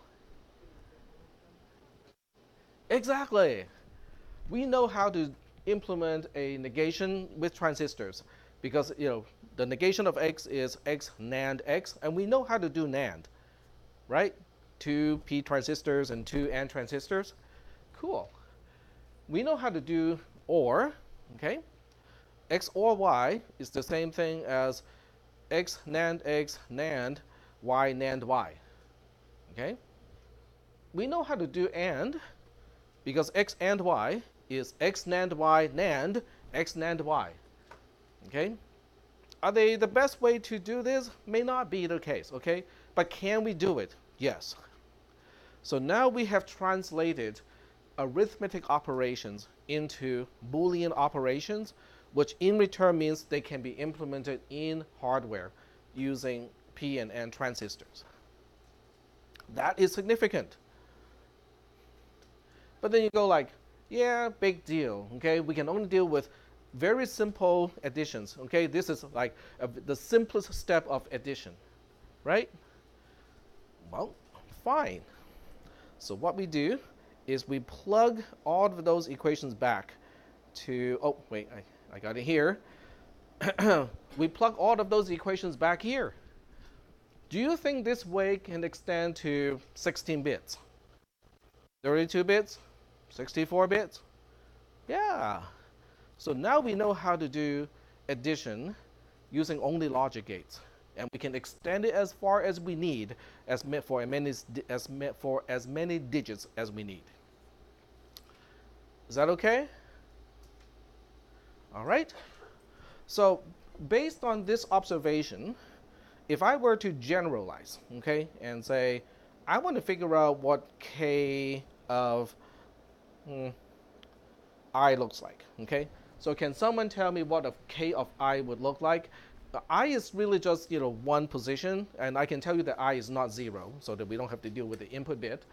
Exactly. We know how to implement a negation with transistors because the negation of x is x NAND x, and we know how to do NAND, right? 2 p transistors and 2 n transistors. Cool. We know how to do OR, okay? X OR y is the same thing as x NAND y NAND y, okay? We know how to do AND because x and y is x NAND y NAND x NAND y, okay? Are they the best way to do this? May not be the case, okay? But can we do it? Yes. So now we have translated arithmetic operations into Boolean operations, which in return means they can be implemented in hardware using P and N transistors. That is significant. But then you go like, yeah, big deal, okay? We can only deal with very simple additions, okay? This is like the simplest step of addition, right? Well, fine. So what we do is we plug all of those equations back to, oh, wait, I got it here. We plug all of those equations back here. Do you think this way can extend to 16 bits? 32 bits? 64 bits? Yeah. So now we know how to do addition using only logic gates. And we can extend it as far as we need, for as many digits as we need. Is that okay? All right. So based on this observation, if I were to generalize, okay, and say, I want to figure out what k of I looks like, okay? So can someone tell me what k of I would look like? I is really just one position, and I can tell you that I is not 0, so that we don't have to deal with the input bit.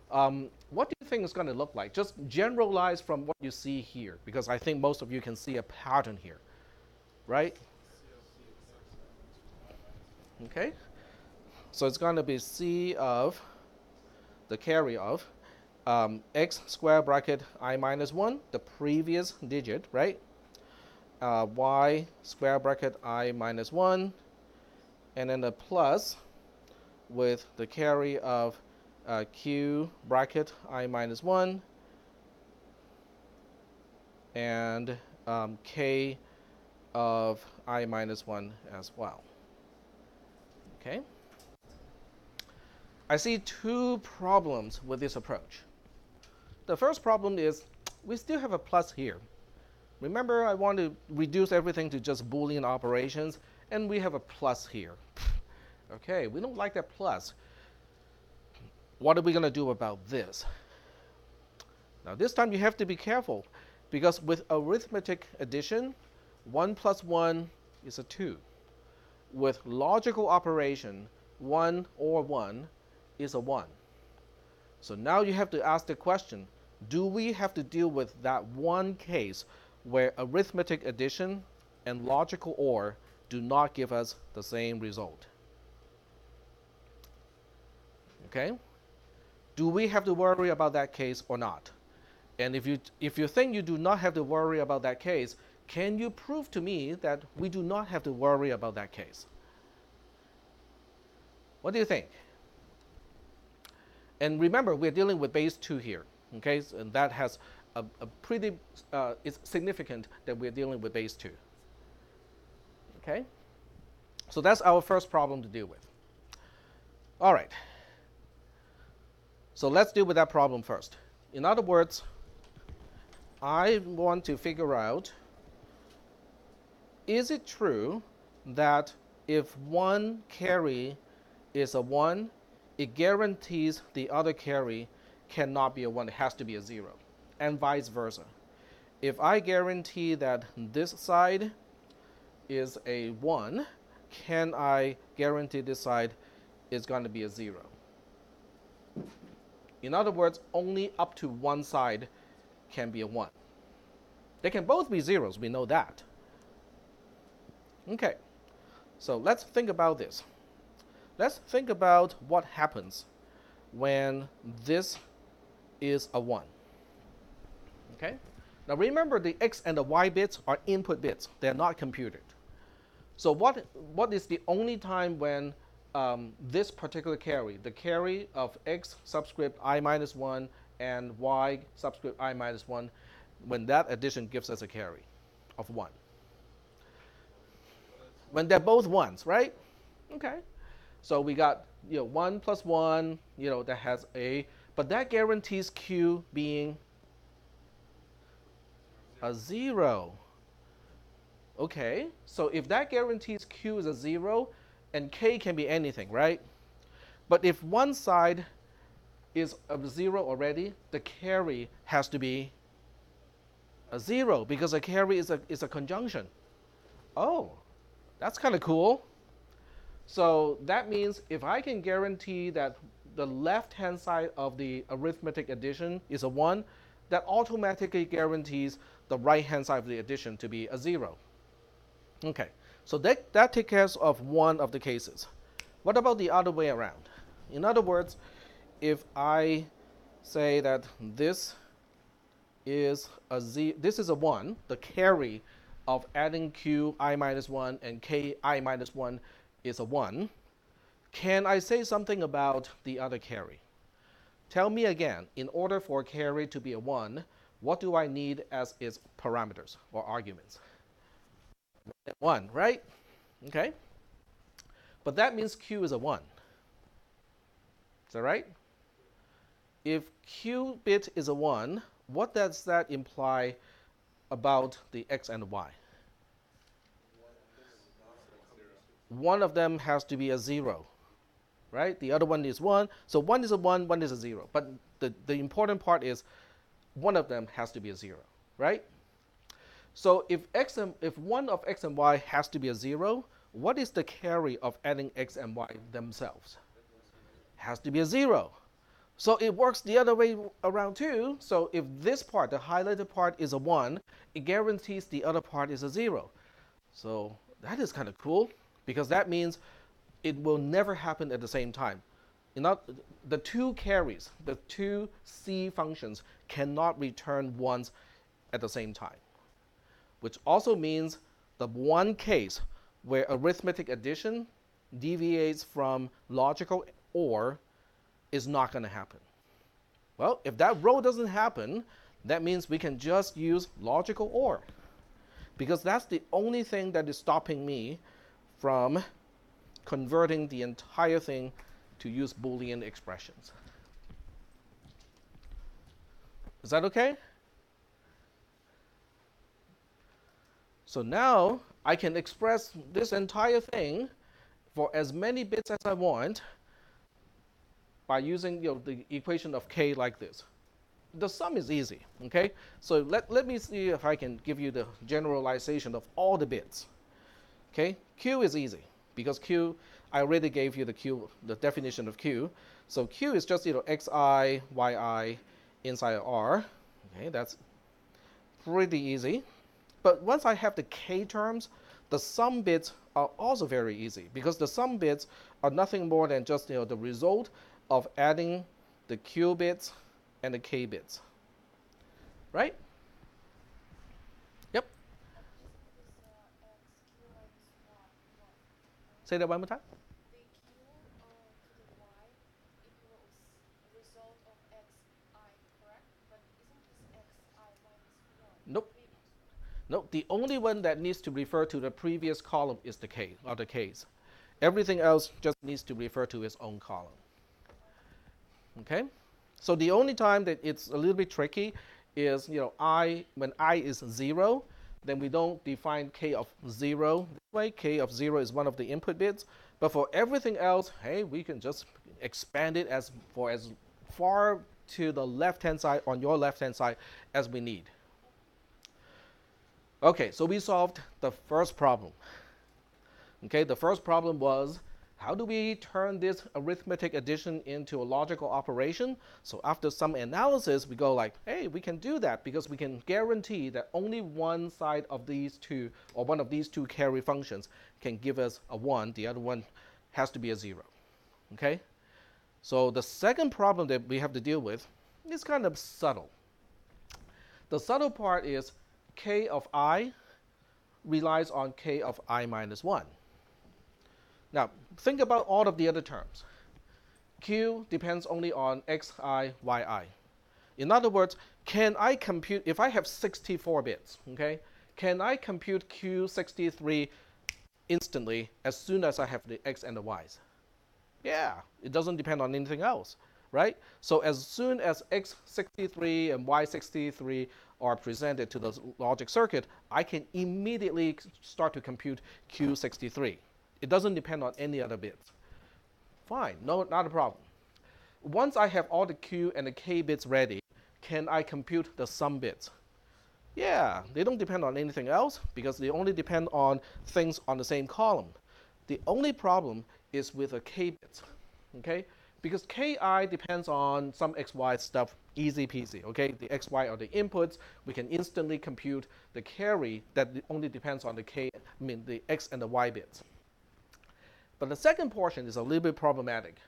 What do you think it's going to look like? Just generalize from what you see here, because I think most of you can see a pattern here, right? Okay, so it's going to be C of the carry of x square bracket I minus 1, the previous digit, right? Y square bracket I minus 1, and then a plus with the carry of Q bracket I minus 1, and K of I minus 1 as well. Okay? I see 2 problems with this approach. The first problem is we still have a plus here. Remember, I want to reduce everything to just Boolean operations, and we have a plus here. Okay, we don't like that plus. What are we going to do about this? Now, this time you have to be careful, because with arithmetic addition, 1 plus 1 is a 2. With logical operation, 1 or 1 is a 1. So now you have to ask the question, do we have to deal with that one case where arithmetic addition and logical OR do not give us the same result? Okay? Do we have to worry about that case or not? And if you think you do not have to worry about that case, can you prove to me that we do not have to worry about that case? What do you think? And remember, we're dealing with base 2 here, okay? And that has a pretty, it's significant that we're dealing with base 2. Okay? So that's our first problem to deal with. All right. So let's deal with that problem first. In other words, I want to figure out, is it true that if one carry is a 1, it guarantees the other carry cannot be a 1, it has to be a 0, and vice versa. If I guarantee that this side is a 1, can I guarantee this side is going to be a 0? In other words, only up to one side can be a 1. They can both be zeros, we know that. Okay, so let's think about this. Let's think about what happens when this is a 1. Okay? Now remember, the x and the y bits are input bits. They're not computed. So what is the only time when this particular carry, the carry of x subscript I minus 1 and y subscript I minus 1, when that addition gives us a carry of 1? When they're both 1s, right? Okay. So we got 1 plus 1, that has a, but that guarantees q being a 0. Okay, so if that guarantees q is a 0, and k can be anything, right? But if one side is a 0 already, the carry has to be a 0 because a carry is a conjunction. Oh, that's kind of cool. So that means if I can guarantee that the left-hand side of the arithmetic addition is a 1, that automatically guarantees the right-hand side of the addition to be a 0. Okay, so that takes care of one of the cases. What about the other way around? In other words, if I say that this is a 1, the carry of adding q I minus 1 and k I minus 1 is a 1, can I say something about the other carry? Tell me again, in order for a carry to be a 1, what do I need as its parameters or arguments? 1, right? Okay. But that means q is a 1. Is that right? If q bit is a 1, what does that imply about the x and y? One of them has to be a 0, right? The other one is 1. So one is a 1, one is a 0. But the important part is one of them has to be a 0, right? So if one of x and y has to be a 0, what is the carry of adding x and y themselves? Has to be a 0. So it works the other way around too. So if this part, the highlighted part, is a 1, it guarantees the other part is a 0. So that is kind of cool, because that means it will never happen at the same time. The two carries, the two C functions cannot return 1s at the same time, which also means the one case where arithmetic addition deviates from logical OR is not going to happen. Well, if that row doesn't happen, that means we can just use logical OR, because that's the only thing that is stopping me from converting the entire thing to use Boolean expressions. Is that okay? So now I can express this entire thing for as many bits as I want by using the equation of k like this. The sum is easy, okay? So let me see if I can give you the generalization of all the bits. Okay, q is easy because q, I already gave you the definition of q. So q is just xi, yi inside R. Okay, that's pretty easy. But once I have the k terms, the sum bits are also very easy, because the sum bits are nothing more than just the result of adding the q bits and the k bits, right? Yep. Say that one more time. The q to the y equals result of xi, correct? But isn't this xi minus 1? Nope. No, the only one that needs to refer to the previous column is the k, or the k's. Everything else just needs to refer to its own column. Okay? So the only time that it's a little bit tricky is, when I is 0, then we don't define k of 0 this way. K of 0 is one of the input bits. But for everything else, hey, we can just expand it as far to the left-hand side, on your left-hand side, as we need. Okay, so we solved the first problem. Okay, the first problem was how do we turn this arithmetic addition into a logical operation? So after some analysis, we go like, hey, we can do that because we can guarantee that only one side of these two, or one of these two carry functions, can give us a 1. The other one has to be a 0. Okay? So the second problem that we have to deal with is kind of subtle. The subtle part is k of I relies on k of I minus 1. Now, think about all of the other terms. Q depends only on xi, yi. In other words, can I compute, if I have 64 bits, okay, can I compute Q63 instantly as soon as I have the x and the y's? Yeah, it doesn't depend on anything else, right? So as soon as x63 and y63 are presented to the logic circuit, I can immediately start to compute Q63. It doesn't depend on any other bits. Fine, no, not a problem. Once I have all the Q and the K bits ready, can I compute the sum bits? Yeah, they don't depend on anything else because they only depend on things on the same column. The only problem is with the K bits, okay? Because Ki depends on some XY stuff, easy peasy, okay? The XY are the inputs. We can instantly compute the carry that only depends on the the X and the Y bits. But the second portion is a little bit problematic.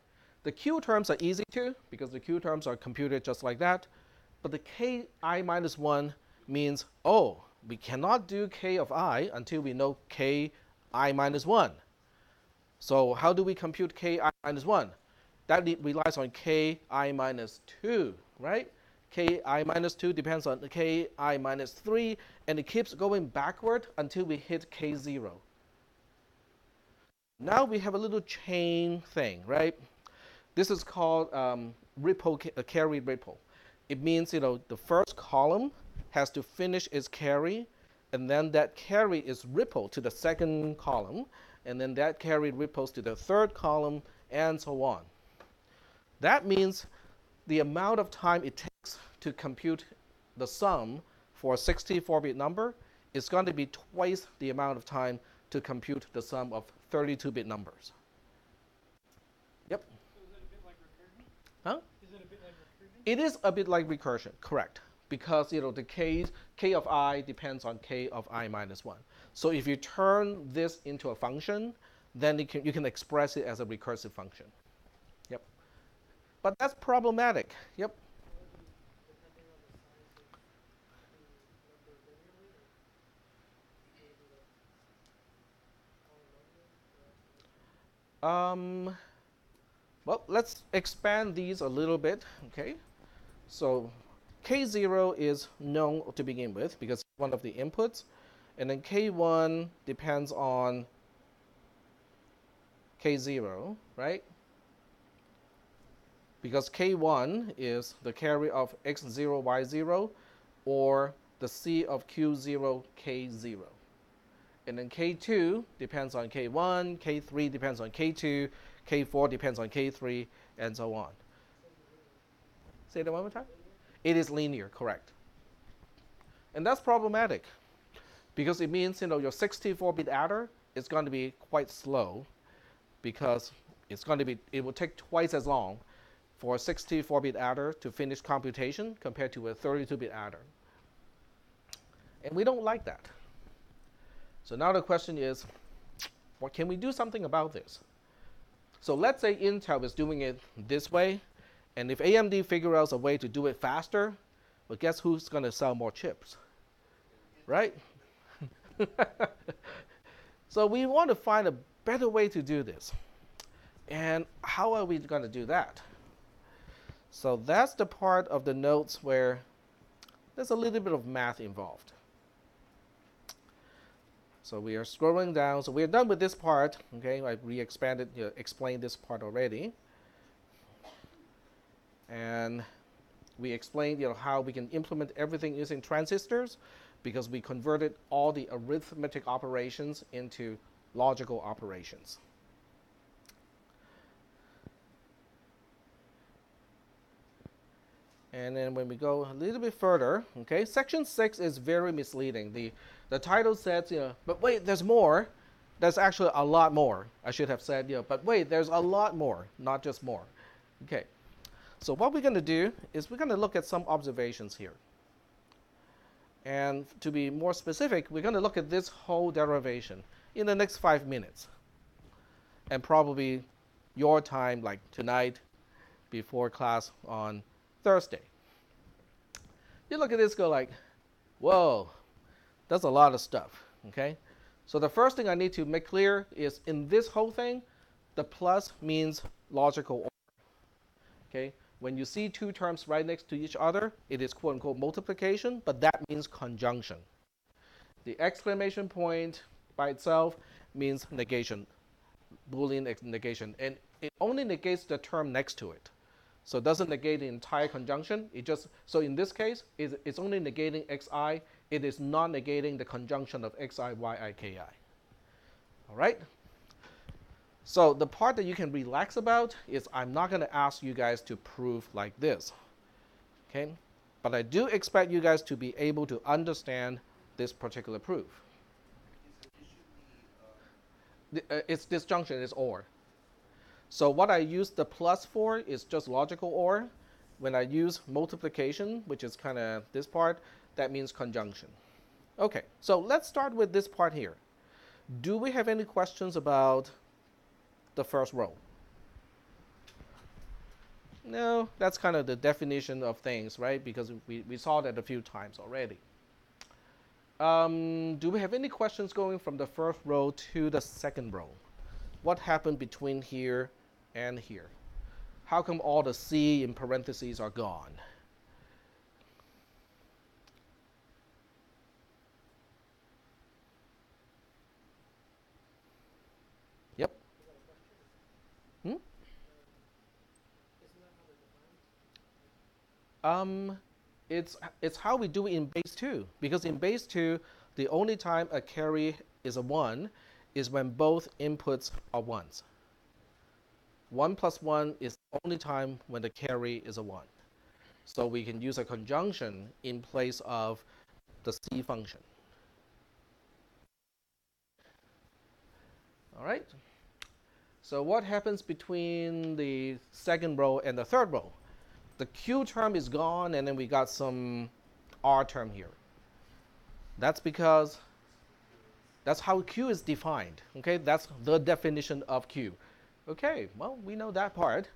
The Q terms are easy too, because the Q terms are computed just like that. But the Ki minus 1 means, oh, we cannot do K of I until we know Ki minus 1. So how do we compute Ki minus 1? That relies on Ki minus 2, right? Ki minus 2 depends on Ki minus 3, and it keeps going backward until we hit K0. Now we have a little chain thing, right? This is called carry ripple. It means, the first column has to finish its carry, and then that carry is rippled to the second column, and then that carry ripples to the third column, and so on. That means the amount of time it takes to compute the sum for a 64-bit number is going to be twice the amount of time to compute the sum of 32-bit numbers. Yep. So is it a bit like recursion? Huh? Is it a bit like recursion? It is a bit like recursion, correct? Because the k of I depends on k of I minus 1. So if you turn this into a function, then you can express it as a recursive function. Yep. But that's problematic. Yep. Depending on the size of the number linearly, or Well, let's expand these a little bit, okay? So K0 is known to begin with because it's one of the inputs, and then K1 depends on K0, right? Because K1 is the carry of X0, Y0, or the C of Q0, K0. And then K2 depends on K1, K3 depends on K2, K4 depends on K3, and so on. Say that one more time. It is linear, correct. And that's problematic because it means your 64-bit adder is going to be quite slow because it will take twice as long for a 64-bit adder to finish computation compared to a 32-bit adder. And we don't like that. So now the question is, what can we do something about this? So let's say Intel is doing it this way, and if AMD figures out a way to do it faster, well, guess who's going to sell more chips? Right? So we want to find a better way to do this. And how are we going to do that? So that's the part of the notes where there's a little bit of math involved. So we are scrolling down. So we're done with this part. Okay, I explained this part already. And we explained how we can implement everything using transistors because we converted all the arithmetic operations into logical operations. And then when we go a little bit further, okay, section 6 is very misleading. The title says, but wait, there's more. There's actually a lot more. I should have said, but wait, there's a lot more, not just more. Okay. So what we're going to do is we're going to look at some observations here. And to be more specific, we're going to look at this whole derivation in the next 5 minutes. And probably your time, like tonight, before class on Thursday. You look at this, go like, whoa, that's a lot of stuff, okay? So the first thing I need to make clear is in this whole thing, the plus means logical order, okay? When you see two terms right next to each other, it is quote unquote multiplication, but that means conjunction. The exclamation point by itself means negation, Boolean negation, and it only negates the term next to it. So it doesn't negate the entire conjunction. So in this case, it's only negating xi. It is not negating the conjunction of xi, yi, ki. All right? So the part that you can relax about is I'm not going to ask you guys to prove like this. Okay? But I do expect you guys to be able to understand this particular proof. It's disjunction, it's OR. So what I use the plus for is just logical OR. When I use multiplication, which is kind of this part, that means conjunction. Okay, so let's start with this part here. Do we have any questions about the first row? No, that's kind of the definition of things, right? Because we saw that a few times already. Do we have any questions going from the first row to the second row? What happened between here and here? How come all the C in parentheses are gone? Yep. Hmm? Isn't that how they're defined? It's how we do it in base 2. Because in base 2, the only time a carry is a 1 is when both inputs are 1s. 1 plus 1 is the only time when the carry is a 1. So we can use a conjunction in place of the C function. All right? So what happens between the second row and the third row? The Q term is gone, and then we got some R term here. That's because that's how Q is defined. Okay, that's the definition of Q. Okay, well, we know that part.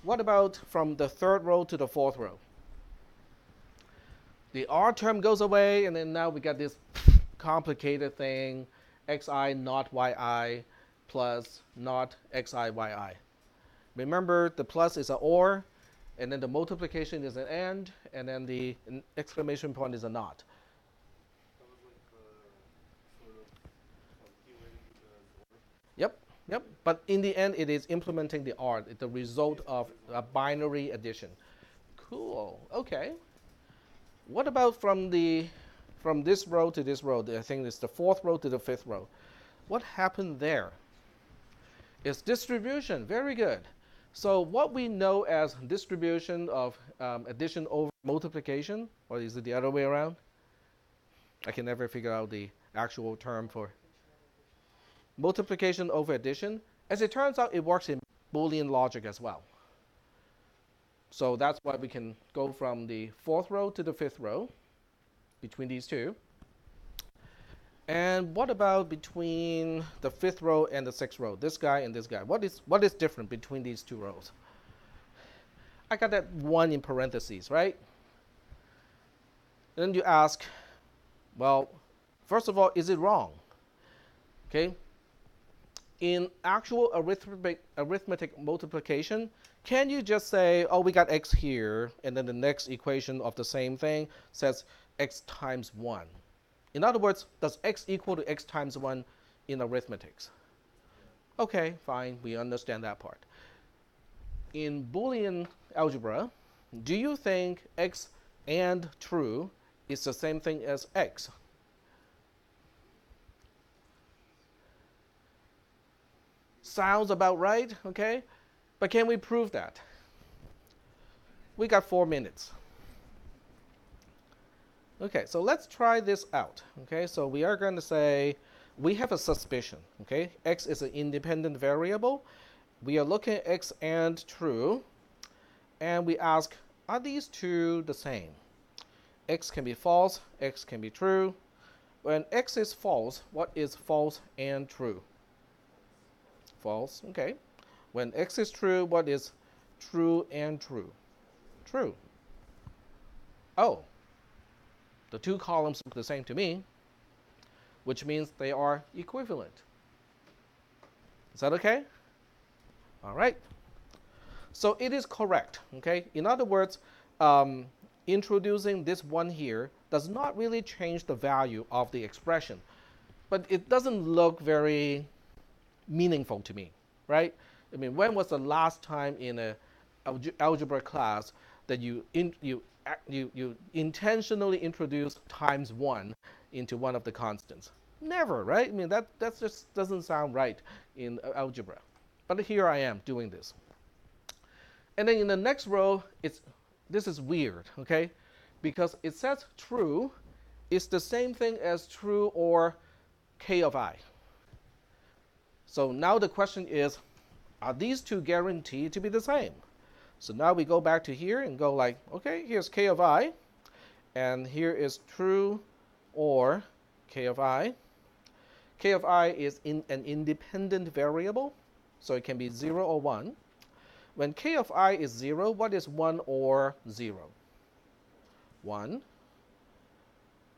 What about from the third row to the fourth row? The R term goes away, and then now we got this complicated thing, xi not yi plus not xi yi. Remember, the plus is an OR, and then the multiplication is an and then the exclamation point is a not. That was like sort of calculating the order. Yep. Yep, but in the end, it is implementing the R, the result of a binary addition. Cool. Okay. What about from this row to this row? I think it's the fourth row to the fifth row. What happened there? It's distribution. Very good. So what we know as distribution of addition over multiplication, or is it the other way around? I can never figure out the actual term for multiplication over addition. As it turns out, it works in Boolean logic as well. So that's why we can go from the fourth row to the fifth row between these two. And what about between the fifth row and the sixth row? This guy and this guy. What is different between these two rows? I got that 1 in parentheses, right? Then you ask, well, first of all, is it wrong? Okay. In actual arithmetic multiplication, can you just say, oh, we got x here, and then the next equation of the same thing says x times 1? In other words, does x equal to x times 1 in arithmetics? Okay, fine, we understand that part. In Boolean algebra, do you think x and true is the same thing as x? Sounds about right, okay? But can we prove that? We got 4 minutes. Okay, so let's try this out. Okay, so we are going to say we have a suspicion. Okay, x is an independent variable. We are looking at x and true, and we ask, are these two the same? X can be false, x can be true. When x is false, what is false and true? False, okay. When x is true, what is true and true? True. Oh, the two columns look the same to me, which means they are equivalent. Is that okay? All right. So it is correct, okay? In other words, introducing this one here does not really change the value of the expression, but it doesn't look very meaningful to me, right? I mean, when was the last time in a algebra class that you intentionally introduced times 1 into one of the constants? Never, right? I mean, that just doesn't sound right in algebra. But here I am doing this. And then in the next row, this is weird, okay? Because it says true is the same thing as true or k of I. So now the question is, are these two guaranteed to be the same? So now we go back to here and go like, okay, here's k of I, and here is true or k of I. K of I is an independent variable, so it can be 0 or 1. When k of I is 0, what is 1 or 0? 1.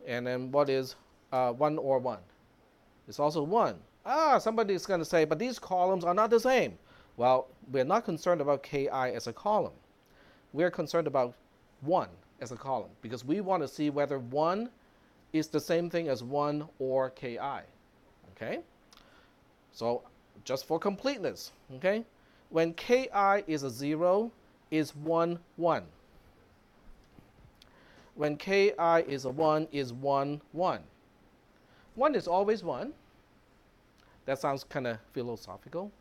And then what is 1 or 1? It's also 1. Somebody is going to say, but these columns are not the same. Well, we're not concerned about ki as a column. We're concerned about 1 as a column, because we want to see whether 1 is the same thing as 1 or ki. Okay? So just for completeness, okay? When ki is a 0, is 1, 1. When ki is a 1, is 1, 1. 1 is always 1. That sounds kind of philosophical.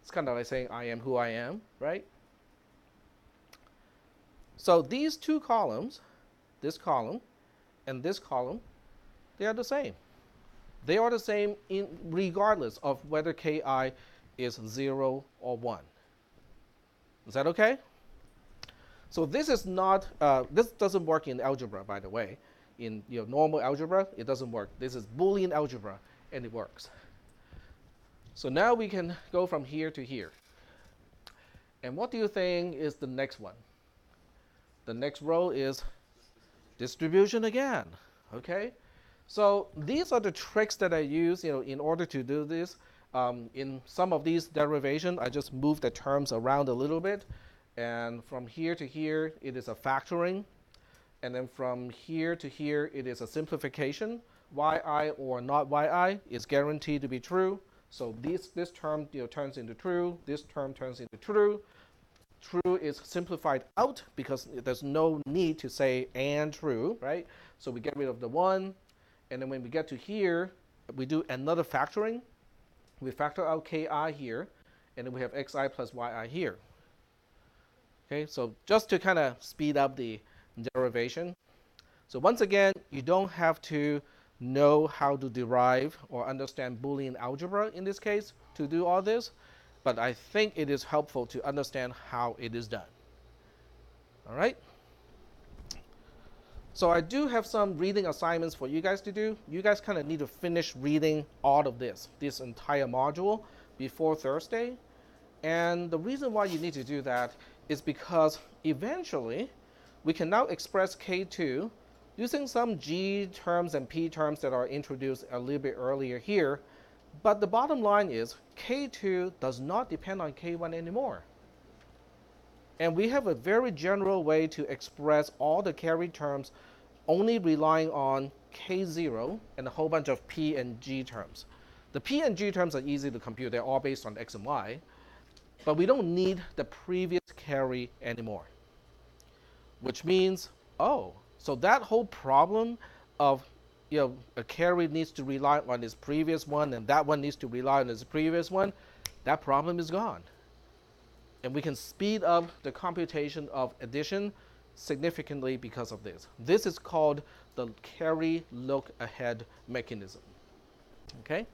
It's kind of like saying I am who I am, right? So these two columns, this column and this column, they are the same. They are the same regardless of whether ki is 0 or 1. Is that okay? So this is not, this doesn't work in algebra, by the way. In normal algebra, it doesn't work. This is Boolean algebra, and it works. So now we can go from here to here. And what do you think is the next one? The next row is distribution again, okay? So these are the tricks that I use, in order to do this. In some of these derivations, I just move the terms around a little bit. And from here to here, it is a factoring. And then from here to here, it is a simplification. Yi or not yi is guaranteed to be true. So this term turns into true. This term turns into true. True is simplified out because there's no need to say and true, right? So we get rid of the 1. And then when we get to here, we do another factoring. We factor out ki here, and then we have xi plus yi here. Okay, so just to kind of speed up the derivation. So once again, you don't have to know how to derive or understand Boolean algebra in this case to do all this, but I think it is helpful to understand how it is done. All right? So I do have some reading assignments for you guys to do. You guys kind of need to finish reading all of this entire module before Thursday. And the reason why you need to do that is because eventually we can now express K2 using some G terms and P terms that are introduced a little bit earlier here. But the bottom line is K2 does not depend on K1 anymore. And we have a very general way to express all the carried terms only relying on K0 and a whole bunch of P and G terms. The P and G terms are easy to compute. They're all based on X and Y. But we don't need the previous carry anymore. Which means, so that whole problem of a carry needs to rely on its previous one and that one needs to rely on its previous one, that problem is gone. And we can speed up the computation of addition significantly because of this. This is called the carry look ahead mechanism. Okay?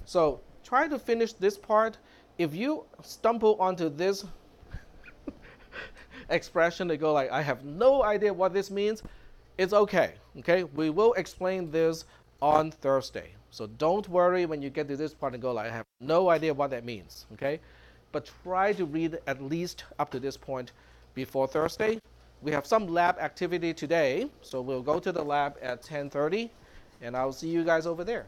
So try to finish this part. If you stumble onto this expression and go like, I have no idea what this means, it's okay. Okay? We will explain this on Thursday. So don't worry when you get to this part and go like, I have no idea what that means. Okay? But try to read at least up to this point before Thursday. We have some lab activity today, so we'll go to the lab at 10:30, and I'll see you guys over there.